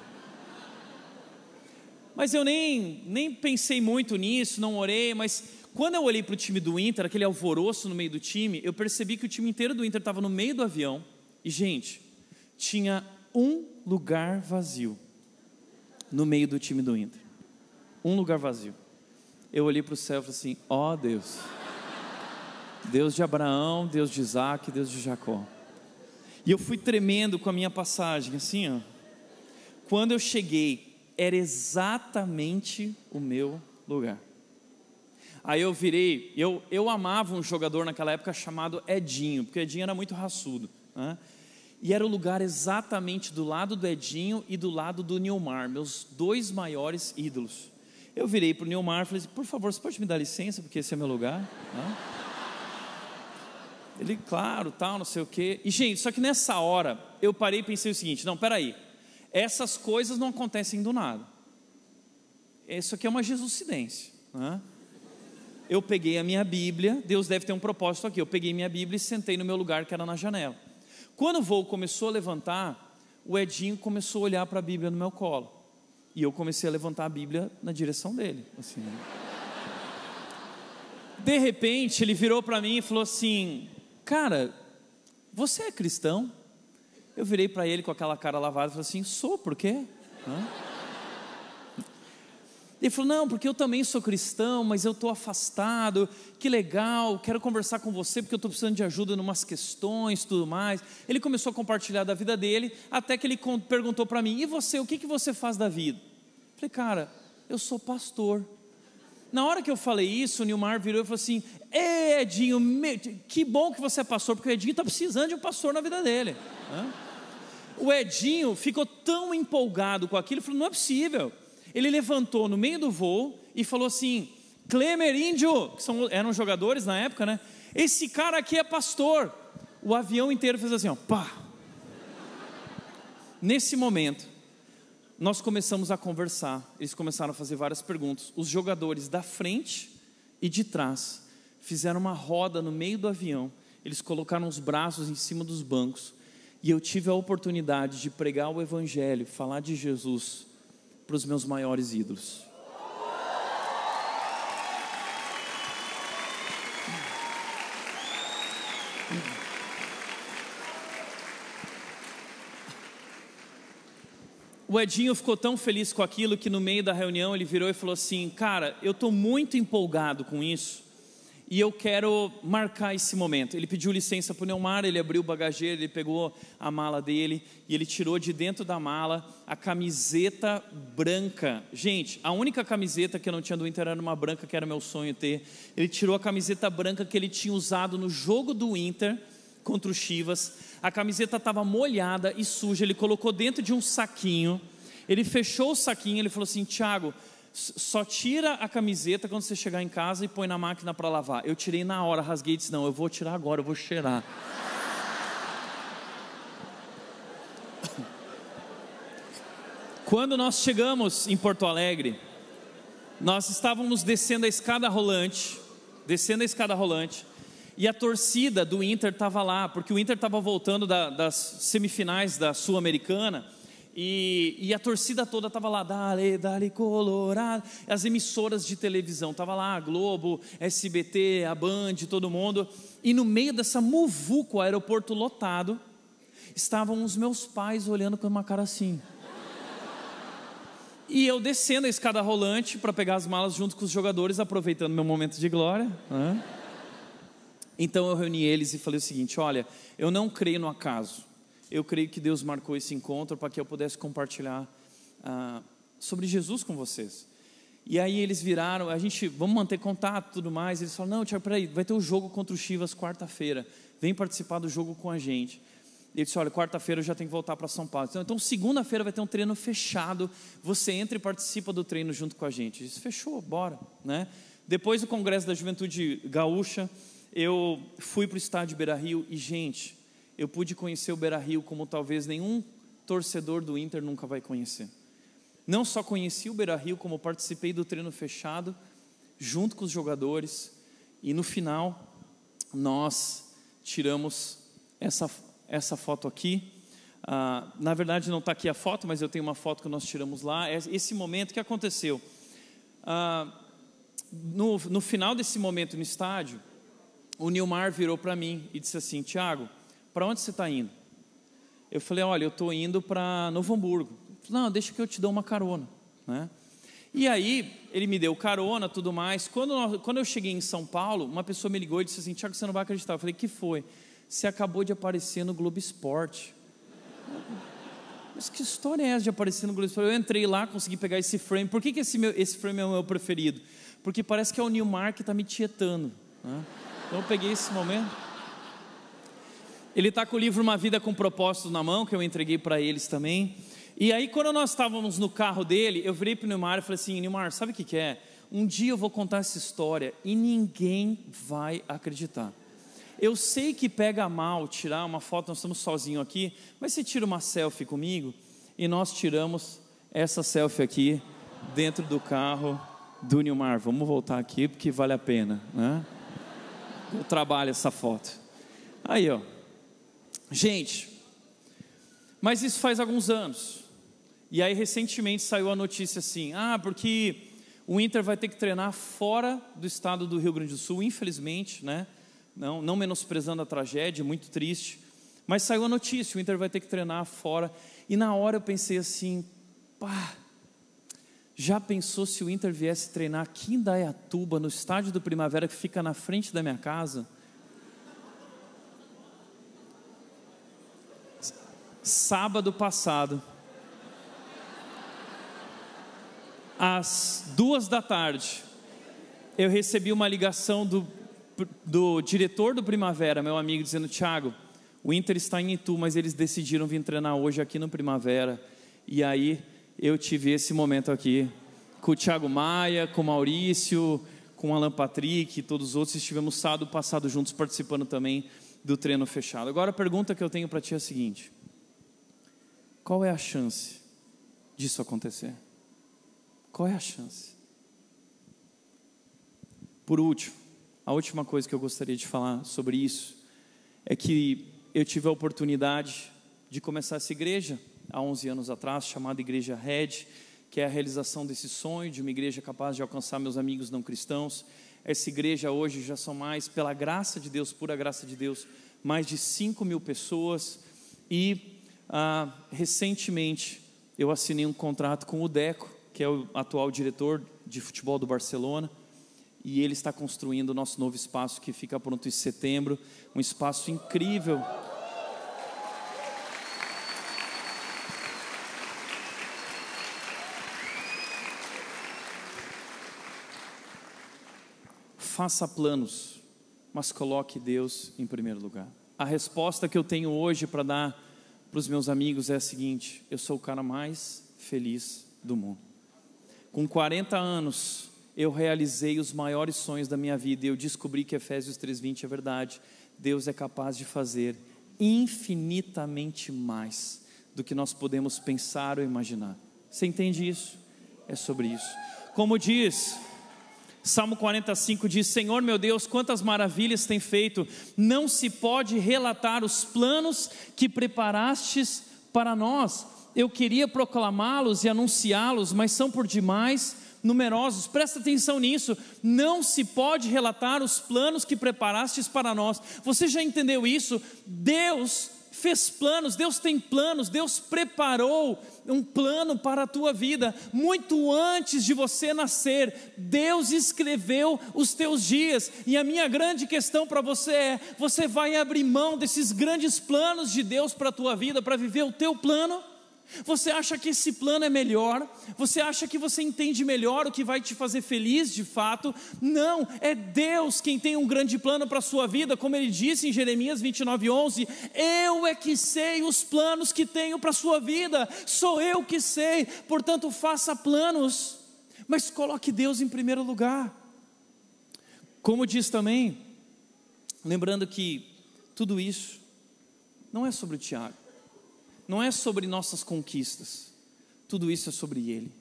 Mas eu nem pensei muito nisso, não orei. Mas quando eu olhei para o time do Inter, aquele alvoroço no meio do time, eu percebi que o time inteiro do Inter estava no meio do avião. E gente, tinha um lugar vazio no meio do time do Inter. Um lugar vazio. Eu olhei para o céu e falei assim: ó Deus, Deus de Abraão, Deus de Isaac, Deus de Jacó. E eu fui tremendo com a minha passagem, assim, ó. Quando eu cheguei, era exatamente o meu lugar. Aí eu virei, eu amava um jogador naquela época chamado Edinho, porque o Edinho era muito raçudo, né? E era o lugar exatamente do lado do Edinho e do lado do Nilmar, meus dois maiores ídolos. Eu virei para o Nilmar e falei assim: por favor, você pode me dar licença, porque esse é meu lugar, né? Ele, claro, tal, não sei o quê. E gente, só que nessa hora eu parei e pensei o seguinte: não, peraí, essas coisas não acontecem do nada. Isso aqui é uma jesucidência, né? Eu peguei a minha Bíblia, Deus deve ter um propósito aqui. Eu peguei minha Bíblia e sentei no meu lugar, que era na janela. Quando o voo começou a levantar, o Edinho começou a olhar para a Bíblia no meu colo, e eu comecei a levantar a Bíblia na direção dele, assim, né? De repente ele virou para mim e falou assim: cara, você é cristão? Eu virei para ele com aquela cara lavada e falei assim: sou, por quê? Ele falou: não, porque eu também sou cristão, mas eu estou afastado. Que legal, quero conversar com você porque eu estou precisando de ajuda em umas questões, tudo mais. Ele começou a compartilhar da vida dele, até que ele perguntou para mim: e você, o que você faz da vida? Eu falei: cara, eu sou pastor. Na hora que eu falei isso, o Nilmar virou e falou assim: Edinho, que bom que você é pastor, porque o Edinho está precisando de um pastor na vida dele. O Edinho ficou tão empolgado com aquilo, falou: não é possível. Ele levantou no meio do voo e falou assim: Clemer Índio, que eram jogadores na época, né? Esse cara aqui é pastor. O avião inteiro fez assim, ó, pá. Nesse momento, nós começamos a conversar. Eles começaram a fazer várias perguntas. Os jogadores da frente e de trás fizeram uma roda no meio do avião. Eles colocaram os braços em cima dos bancos. E eu tive a oportunidade de pregar o evangelho, falar de Jesus para os meus maiores ídolos. O Edinho ficou tão feliz com aquilo que no meio da reunião ele virou e falou assim: cara, eu estou muito empolgado com isso e eu quero marcar esse momento. Ele pediu licença para o Nilmar, ele abriu o bagageiro, ele pegou a mala dele e ele tirou de dentro da mala a camiseta branca. Gente, a única camiseta que eu não tinha do Inter era uma branca, que era meu sonho ter. Ele tirou a camiseta branca que ele tinha usado no jogo do Inter contra o Chivas. A camiseta estava molhada e suja, ele colocou dentro de um saquinho, ele fechou o saquinho, ele falou assim: Thiago, só tira a camiseta quando você chegar em casa e põe na máquina para lavar. Eu tirei na hora, rasguei e disse: não, eu vou tirar agora, eu vou cheirar. Quando nós chegamos em Porto Alegre, nós estávamos descendo a escada rolante, e a torcida do Inter estava lá, porque o Inter estava voltando das semifinais da Sul-Americana, E a torcida toda estava lá, dale Colorado. As emissoras de televisão, estava lá a Globo, SBT, a Band, todo mundo. E no meio dessa muvuca, o aeroporto lotado, estavam os meus pais olhando com uma cara assim. E eu descendo a escada rolante para pegar as malas junto com os jogadores, aproveitando meu momento de glória, né? Então eu reuni eles e falei o seguinte: olha, eu não creio no acaso. Eu creio que Deus marcou esse encontro para que eu pudesse compartilhar sobre Jesus com vocês. E aí eles viraram, vamos manter contato e tudo mais. Eles falaram: não, Tiago, peraí, vai ter o jogo contra o Chivas quarta-feira, vem participar do jogo com a gente. Ele disse: olha, quarta-feira eu já tenho que voltar para São Paulo. Então segunda-feira vai ter um treino fechado, você entra e participa do treino junto com a gente. Eu disse: fechou, bora, né? Depois do Congresso da Juventude Gaúcha, eu fui para o estádio Beira-Rio e, gente, eu pude conhecer o Beira-Rio como talvez nenhum torcedor do Inter nunca vai conhecer. Não só conheci o Beira-Rio, como participei do treino fechado, junto com os jogadores, e no final, nós tiramos essa foto aqui. Na verdade não está aqui a foto, mas eu tenho uma foto que nós tiramos lá. Esse momento que aconteceu, no final desse momento no estádio, o Nilmar virou para mim e disse assim: Tiago, para onde você está indo? Eu falei: olha, eu estou indo para Novo Hamburgo. Ele falou: não, deixa que eu te dou uma carona, né? E aí ele me deu carona, tudo mais. Quando eu cheguei em São Paulo, uma pessoa me ligou e disse assim: Tiago, você não vai acreditar. Eu falei: que foi? Você acabou de aparecer no Globo Esporte. Mas que história é essa de aparecer no Globo Esporte? Eu entrei lá, consegui pegar esse frame. Por que esse frame é o meu preferido? Porque parece que é o Nilmar que está me tietando, né? Então eu peguei esse momento. Ele está com o livro Uma Vida com Propósito na mão, que eu entreguei para eles também. E aí, quando nós estávamos no carro dele, eu virei para o Nilmar e falei assim: Nilmar, sabe o que é? Um dia eu vou contar essa história e ninguém vai acreditar. Eu sei que pega mal tirar uma foto, nós estamos sozinhos aqui, mas você tira uma selfie comigo? E nós tiramos essa selfie aqui, dentro do carro do Nilmar. Vamos voltar aqui, porque vale a pena, né? Eu trabalho essa foto. Aí, ó. Gente, mas isso faz alguns anos. E aí recentemente saiu a notícia assim: porque o Inter vai ter que treinar fora do estado do Rio Grande do Sul, infelizmente, né? Não menosprezando a tragédia, muito triste. Mas saiu a notícia: o Inter vai ter que treinar fora. E na hora eu pensei assim: já pensou se o Inter viesse treinar aqui em Indaiatuba, no estádio do Primavera, que fica na frente da minha casa? Sábado passado, às 14h, eu recebi uma ligação do diretor do Primavera, meu amigo, dizendo: Tiago, o Inter está em Itu, mas eles decidiram vir treinar hoje aqui no Primavera. E aí eu tive esse momento aqui com o Thiago Maia, com o Maurício, com o Alan Patrick e todos os outros. Estivemos sábado passado juntos participando também do treino fechado. Agora a pergunta que eu tenho para ti é a seguinte: qual é a chance disso acontecer? Qual é a chance? Por último, a última coisa que eu gostaria de falar sobre isso é que eu tive a oportunidade de começar essa igreja há 11 anos atrás, chamada Igreja Red, que é a realização desse sonho de uma igreja capaz de alcançar meus amigos não cristãos. Essa igreja hoje já são mais, pela graça de Deus, pura graça de Deus, mais de 5.000 pessoas. E recentemente eu assinei um contrato com o Deco, que é o atual diretor de futebol do Barcelona, e ele está construindo o nosso novo espaço, que fica pronto em setembro, um espaço incrível. Faça planos, mas coloque Deus em primeiro lugar. A resposta que eu tenho hoje para dar para os meus amigos é a seguinte: eu sou o cara mais feliz do mundo. Com 40 anos, eu realizei os maiores sonhos da minha vida e eu descobri que Efésios 3:20 é verdade. Deus é capaz de fazer infinitamente mais do que nós podemos pensar ou imaginar. Você entende isso? É sobre isso. Como diz Salmo 45, diz: Senhor meu Deus, quantas maravilhas tem feito, não se pode relatar os planos que preparastes para nós. eu queria proclamá-los e anunciá-los, mas são por demais numerosos. Presta atenção nisso, não se pode relatar os planos que preparastes para nós. Você já entendeu isso? Deus fez planos, Deus tem planos, Deus preparou um plano para a tua vida, muito antes de você nascer. Deus escreveu os teus dias, e a minha grande questão para você é: você vai abrir mão desses grandes planos de Deus para a tua vida, para viver o teu plano? Você acha que esse plano é melhor? Você acha que você entende melhor o que vai te fazer feliz de fato? Não, é Deus quem tem um grande plano para a sua vida, como Ele disse em Jeremias 29:11, eu é que sei os planos que tenho para a sua vida, sou eu que sei, portanto faça planos, mas coloque Deus em primeiro lugar. Como diz também, lembrando que tudo isso não é sobre o Tiago, não é sobre nossas conquistas, tudo isso é sobre Ele,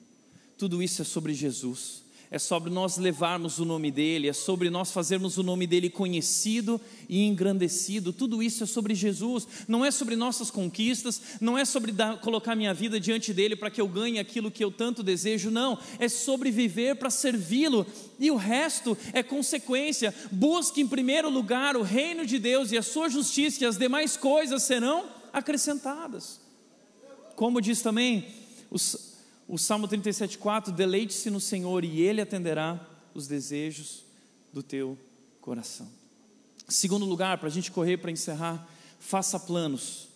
tudo isso é sobre Jesus, é sobre nós levarmos o nome dEle, é sobre nós fazermos o nome dEle conhecido e engrandecido. Tudo isso é sobre Jesus, não é sobre nossas conquistas, não é sobre colocar minha vida diante dEle para que eu ganhe aquilo que eu tanto desejo, não, é sobre viver para servi-lo, e o resto é consequência. Busque em primeiro lugar o reino de Deus e a sua justiça, e as demais coisas serão acrescentadas. Como diz também o Salmo 37:4, deleite-se no Senhor e Ele atenderá os desejos do teu coração. Segundo lugar, para a gente correr para encerrar, faça planos,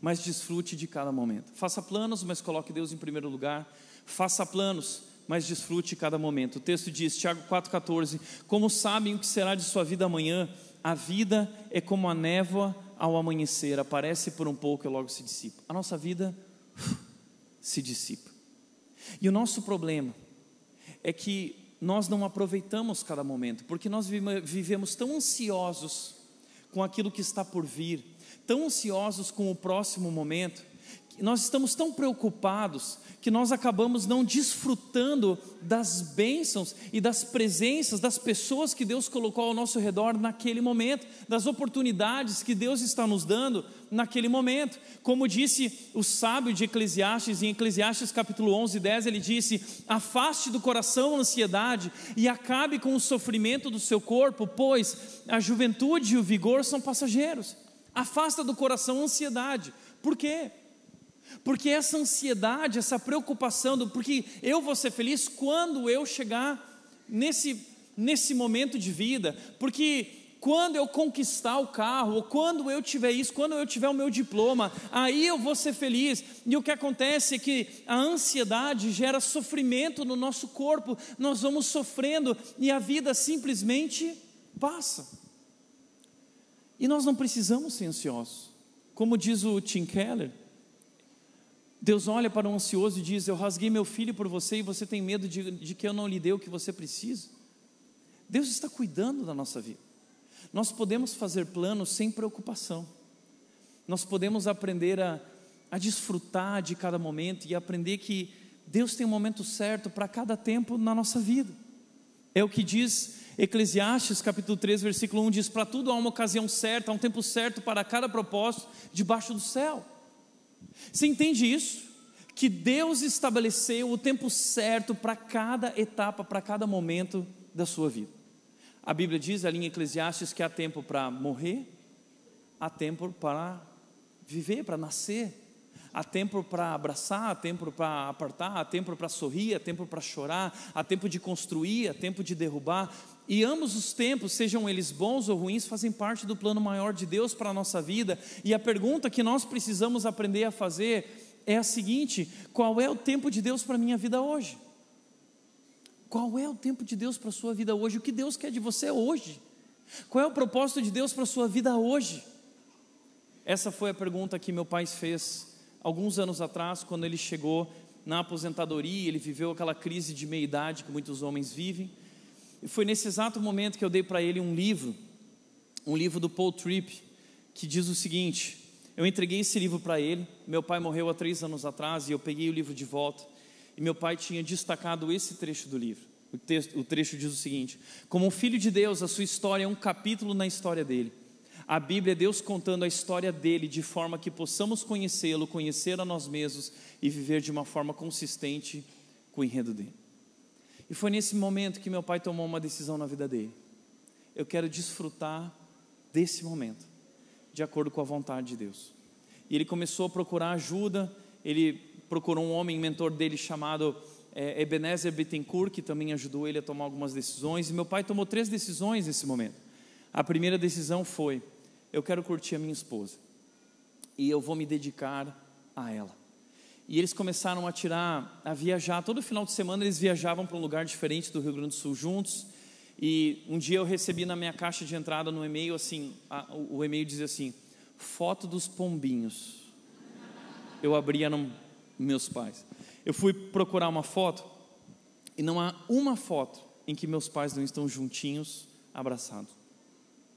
mas desfrute de cada momento. Faça planos, mas coloque Deus em primeiro lugar. Faça planos, mas desfrute cada momento. O texto diz, Tiago 4,14, como sabem o que será de sua vida amanhã? A vida é como a névoa ao amanhecer, aparece por um pouco e logo se dissipa. A nossa vida se dissipa. E o nosso problema é que nós não aproveitamos cada momento, porque nós vivemos tão ansiosos com aquilo que está por vir, tão ansiosos com o próximo momento, que nós estamos tão preocupados que nós acabamos não desfrutando das bênçãos e das presenças das pessoas que Deus colocou ao nosso redor naquele momento, das oportunidades que Deus está nos dando naquele momento. Como disse o sábio de Eclesiastes, em Eclesiastes capítulo 11:10, ele disse, afaste do coração a ansiedade e acabe com o sofrimento do seu corpo, pois a juventude e o vigor são passageiros. Afasta do coração a ansiedade. Por quê? Porque essa ansiedade, essa preocupação porque eu vou ser feliz quando eu chegar nesse momento de vida, porque quando eu conquistar o carro, ou quando eu tiver isso, quando eu tiver o meu diploma, aí eu vou ser feliz. E o que acontece é que a ansiedade gera sofrimento no nosso corpo, nós vamos sofrendo e a vida simplesmente passa. E nós não precisamos ser ansiosos. Como diz o Tim Keller, Deus olha para o ansioso e diz, eu rasguei meu filho por você e você tem medo de que eu não lhe dê o que você precisa. Deus está cuidando da nossa vida. Nós podemos fazer planos sem preocupação. Nós podemos aprender a desfrutar de cada momento e aprender que Deus tem um momento certo para cada tempo na nossa vida. É o que diz Eclesiastes capítulo 3 versículo 1, diz, para tudo há uma ocasião certa, há um tempo certo para cada propósito debaixo do céu. Você entende isso? Que Deus estabeleceu o tempo certo para cada etapa, para cada momento da sua vida. A Bíblia diz ali em Eclesiastes que há tempo para morrer, há tempo para viver, para nascer, há tempo para abraçar, há tempo para apartar, há tempo para sorrir, há tempo para chorar, há tempo de construir, há tempo de derrubar. E ambos os tempos, sejam eles bons ou ruins, fazem parte do plano maior de Deus para a nossa vida. E a pergunta que nós precisamos aprender a fazer é a seguinte: qual é o tempo de Deus para a minha vida hoje? Qual é o tempo de Deus para a sua vida hoje? O que Deus quer de você hoje? Qual é o propósito de Deus para a sua vida hoje? Essa foi a pergunta que meu pai fez alguns anos atrás, quando ele chegou na aposentadoria. Ele viveu aquela crise de meia-idade que muitos homens vivem. E foi nesse exato momento que eu dei para ele um livro do Paul Tripp, que diz o seguinte. Eu entreguei esse livro para ele. Meu pai morreu há 3 anos atrás e eu peguei o livro de volta. E meu pai tinha destacado esse trecho do livro. O trecho diz o seguinte: como um filho de Deus, a sua história é um capítulo na história dele. A Bíblia é Deus contando a história dele de forma que possamos conhecê-lo, conhecer a nós mesmos e viver de uma forma consistente com o enredo dele. E foi nesse momento que meu pai tomou uma decisão na vida dele. Eu quero desfrutar desse momento, de acordo com a vontade de Deus. E ele começou a procurar ajuda. Ele procurou um homem, mentor dele, chamado Ebenezer Bittencourt, que também ajudou ele a tomar algumas decisões. E meu pai tomou 3 decisões nesse momento. A primeira decisão foi: eu quero curtir a minha esposa, e eu vou me dedicar a ela. E eles começaram a viajar. Todo final de semana eles viajavam para um lugar diferente do Rio Grande do Sul juntos. E um dia eu recebi na minha caixa de entrada no e-mail assim, o e-mail dizia assim: foto dos pombinhos. Eu abria no meus pais. Eu fui procurar uma foto e não há uma foto em que meus pais não estão juntinhos, abraçados.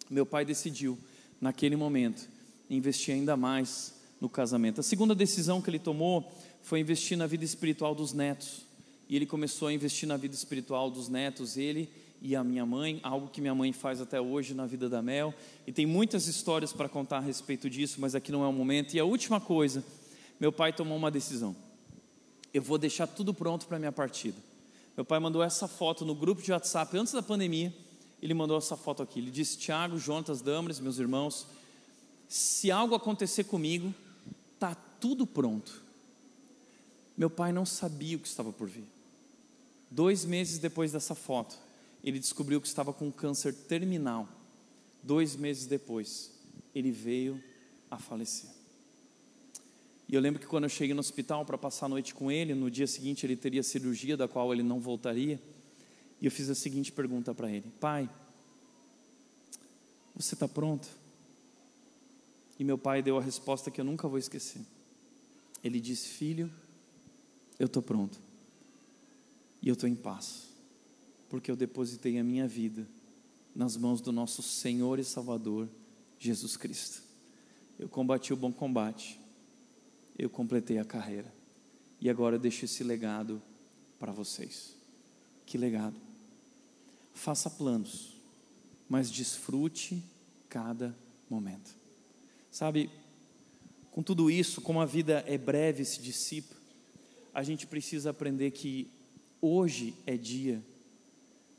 Meu pai decidiu, naquele momento, investir ainda mais no casamento. A segunda decisão que ele tomou foi investir na vida espiritual dos netos. E ele começou a investir na vida espiritual dos netos, ele e a minha mãe, algo que minha mãe faz até hoje na vida da Mel. E tem muitas histórias para contar a respeito disso, mas aqui não é o momento. E a última coisa, meu pai tomou uma decisão: eu vou deixar tudo pronto para a minha partida. Meu pai mandou essa foto no grupo de WhatsApp antes da pandemia. Ele mandou essa foto aqui. Ele disse: Tiago, Jonatas, Damaris, meus irmãos, se algo acontecer comigo, está tudo pronto. Meu pai não sabia o que estava por vir. 2 meses depois dessa foto, ele descobriu que estava com câncer terminal. 2 meses depois, ele veio a falecer. E eu lembro que quando eu cheguei no hospital para passar a noite com ele, no dia seguinte ele teria cirurgia da qual ele não voltaria. E eu fiz a seguinte pergunta para ele: pai, você está pronto? E meu pai deu a resposta que eu nunca vou esquecer. Ele disse: filho, eu estou pronto. E eu estou em paz, porque eu depositei a minha vida nas mãos do nosso Senhor e Salvador, Jesus Cristo. Eu combati o bom combate, eu completei a carreira, e agora eu deixo esse legado para vocês. Que legado? Faça planos, mas desfrute cada momento. Sabe, com tudo isso, como a vida é breve e se dissipa, a gente precisa aprender que hoje é dia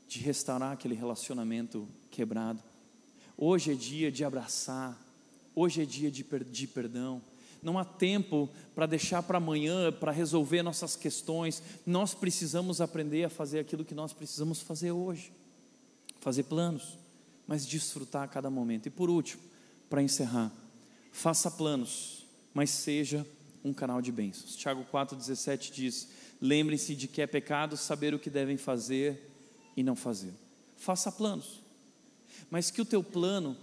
de restaurar aquele relacionamento quebrado. Hoje é dia de abraçar. Hoje é dia de pedir perdão. Não há tempo para deixar para amanhã, para resolver nossas questões. Nós precisamos aprender a fazer aquilo que nós precisamos fazer hoje. Fazer planos, mas desfrutar a cada momento. E por último, para encerrar, faça planos, mas seja um canal de bênçãos. Tiago 4,17 diz: lembrem-se de que é pecado saber o que devem fazer e não fazer. Faça planos, mas que o teu plano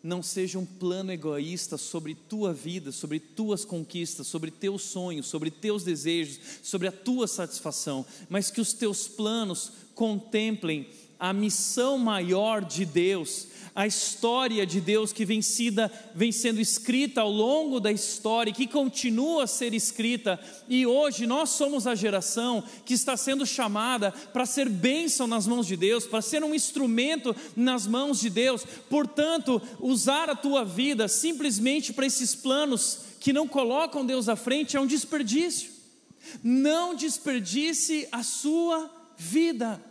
não seja um plano egoísta sobre tua vida, sobre tuas conquistas, sobre teus sonhos, sobre teus desejos, sobre a tua satisfação, mas que os teus planos contemplem a missão maior de Deus, a história de Deus que vem sendo escrita ao longo da história, que continua a ser escrita, e hoje nós somos a geração que está sendo chamada para ser bênção nas mãos de Deus, para ser um instrumento nas mãos de Deus. Portanto, usar a tua vida simplesmente para esses planos que não colocam Deus à frente é um desperdício. Não desperdice a sua vida.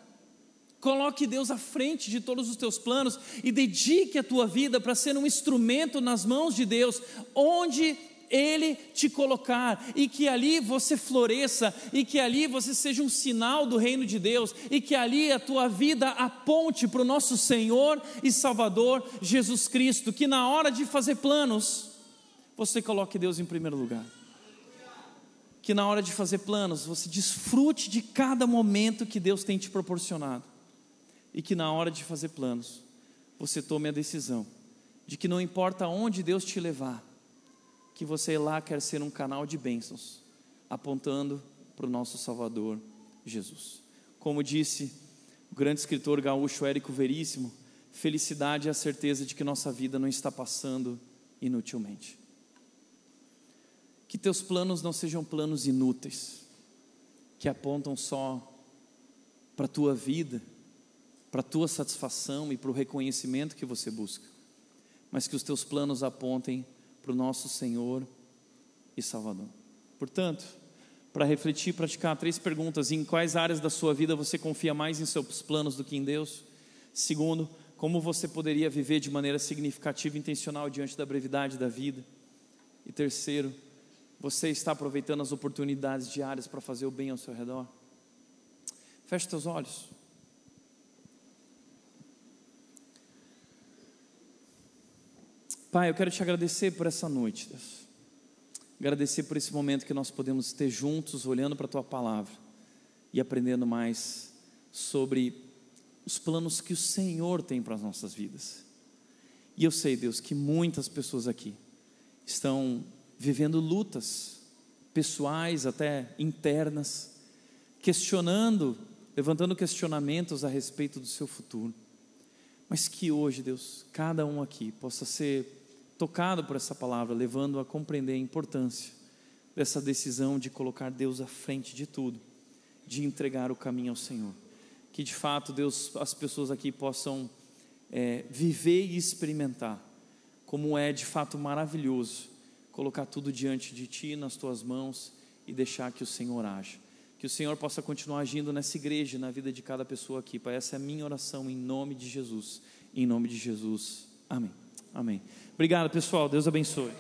Coloque Deus à frente de todos os teus planos e dedique a tua vida para ser um instrumento nas mãos de Deus, onde Ele te colocar, e que ali você floresça, e que ali você seja um sinal do reino de Deus, e que ali a tua vida aponte para o nosso Senhor e Salvador Jesus Cristo. Que na hora de fazer planos, você coloque Deus em primeiro lugar. Que na hora de fazer planos, você desfrute de cada momento que Deus tem te proporcionado. E que na hora de fazer planos, você tome a decisão de que não importa onde Deus te levar, que você lá quer ser um canal de bênçãos, apontando para o nosso Salvador Jesus. Como disse o grande escritor gaúcho Érico Veríssimo, felicidade é a certeza de que nossa vida não está passando inutilmente. Que teus planos não sejam planos inúteis, que apontam só para a tua vida, para a tua satisfação e para o reconhecimento que você busca, mas que os teus planos apontem para o nosso Senhor e Salvador. Portanto, para refletir e praticar 3 perguntas: em quais áreas da sua vida você confia mais em seus planos do que em Deus? Segundo, como você poderia viver de maneira significativa e intencional diante da brevidade da vida? E terceiro, você está aproveitando as oportunidades diárias para fazer o bem ao seu redor? Feche teus olhos. Pai, eu quero te agradecer por essa noite, Deus. Agradecer por esse momento que nós podemos ter juntos, olhando para a tua palavra e aprendendo mais sobre os planos que o Senhor tem para as nossas vidas. E eu sei, Deus, que muitas pessoas aqui estão vivendo lutas pessoais, até internas, questionando, levantando questionamentos a respeito do seu futuro. Mas que hoje, Deus, cada um aqui possa ser tocado por essa palavra, levando a compreender a importância dessa decisão de colocar Deus à frente de tudo, de entregar o caminho ao Senhor. Que de fato, Deus, as pessoas aqui possam viver e experimentar como é de fato maravilhoso colocar tudo diante de Ti, nas Tuas mãos, e deixar que o Senhor age. Que o Senhor possa continuar agindo nessa igreja, na vida de cada pessoa aqui. Pai, essa é a minha oração em nome de Jesus. Em nome de Jesus. Amém. Amém. Obrigado, pessoal. Deus abençoe.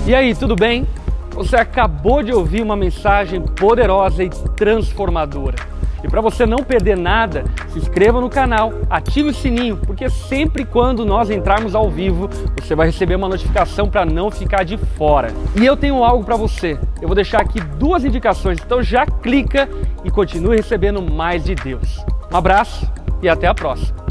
E aí, tudo bem? Você acabou de ouvir uma mensagem poderosa e transformadora. E para você não perder nada, se inscreva no canal, ative o sininho, porque sempre quando nós entrarmos ao vivo, você vai receber uma notificação para não ficar de fora. E eu tenho algo para você. Eu vou deixar aqui 2 indicações, então já clica e continue recebendo mais de Deus. Um abraço e até a próxima.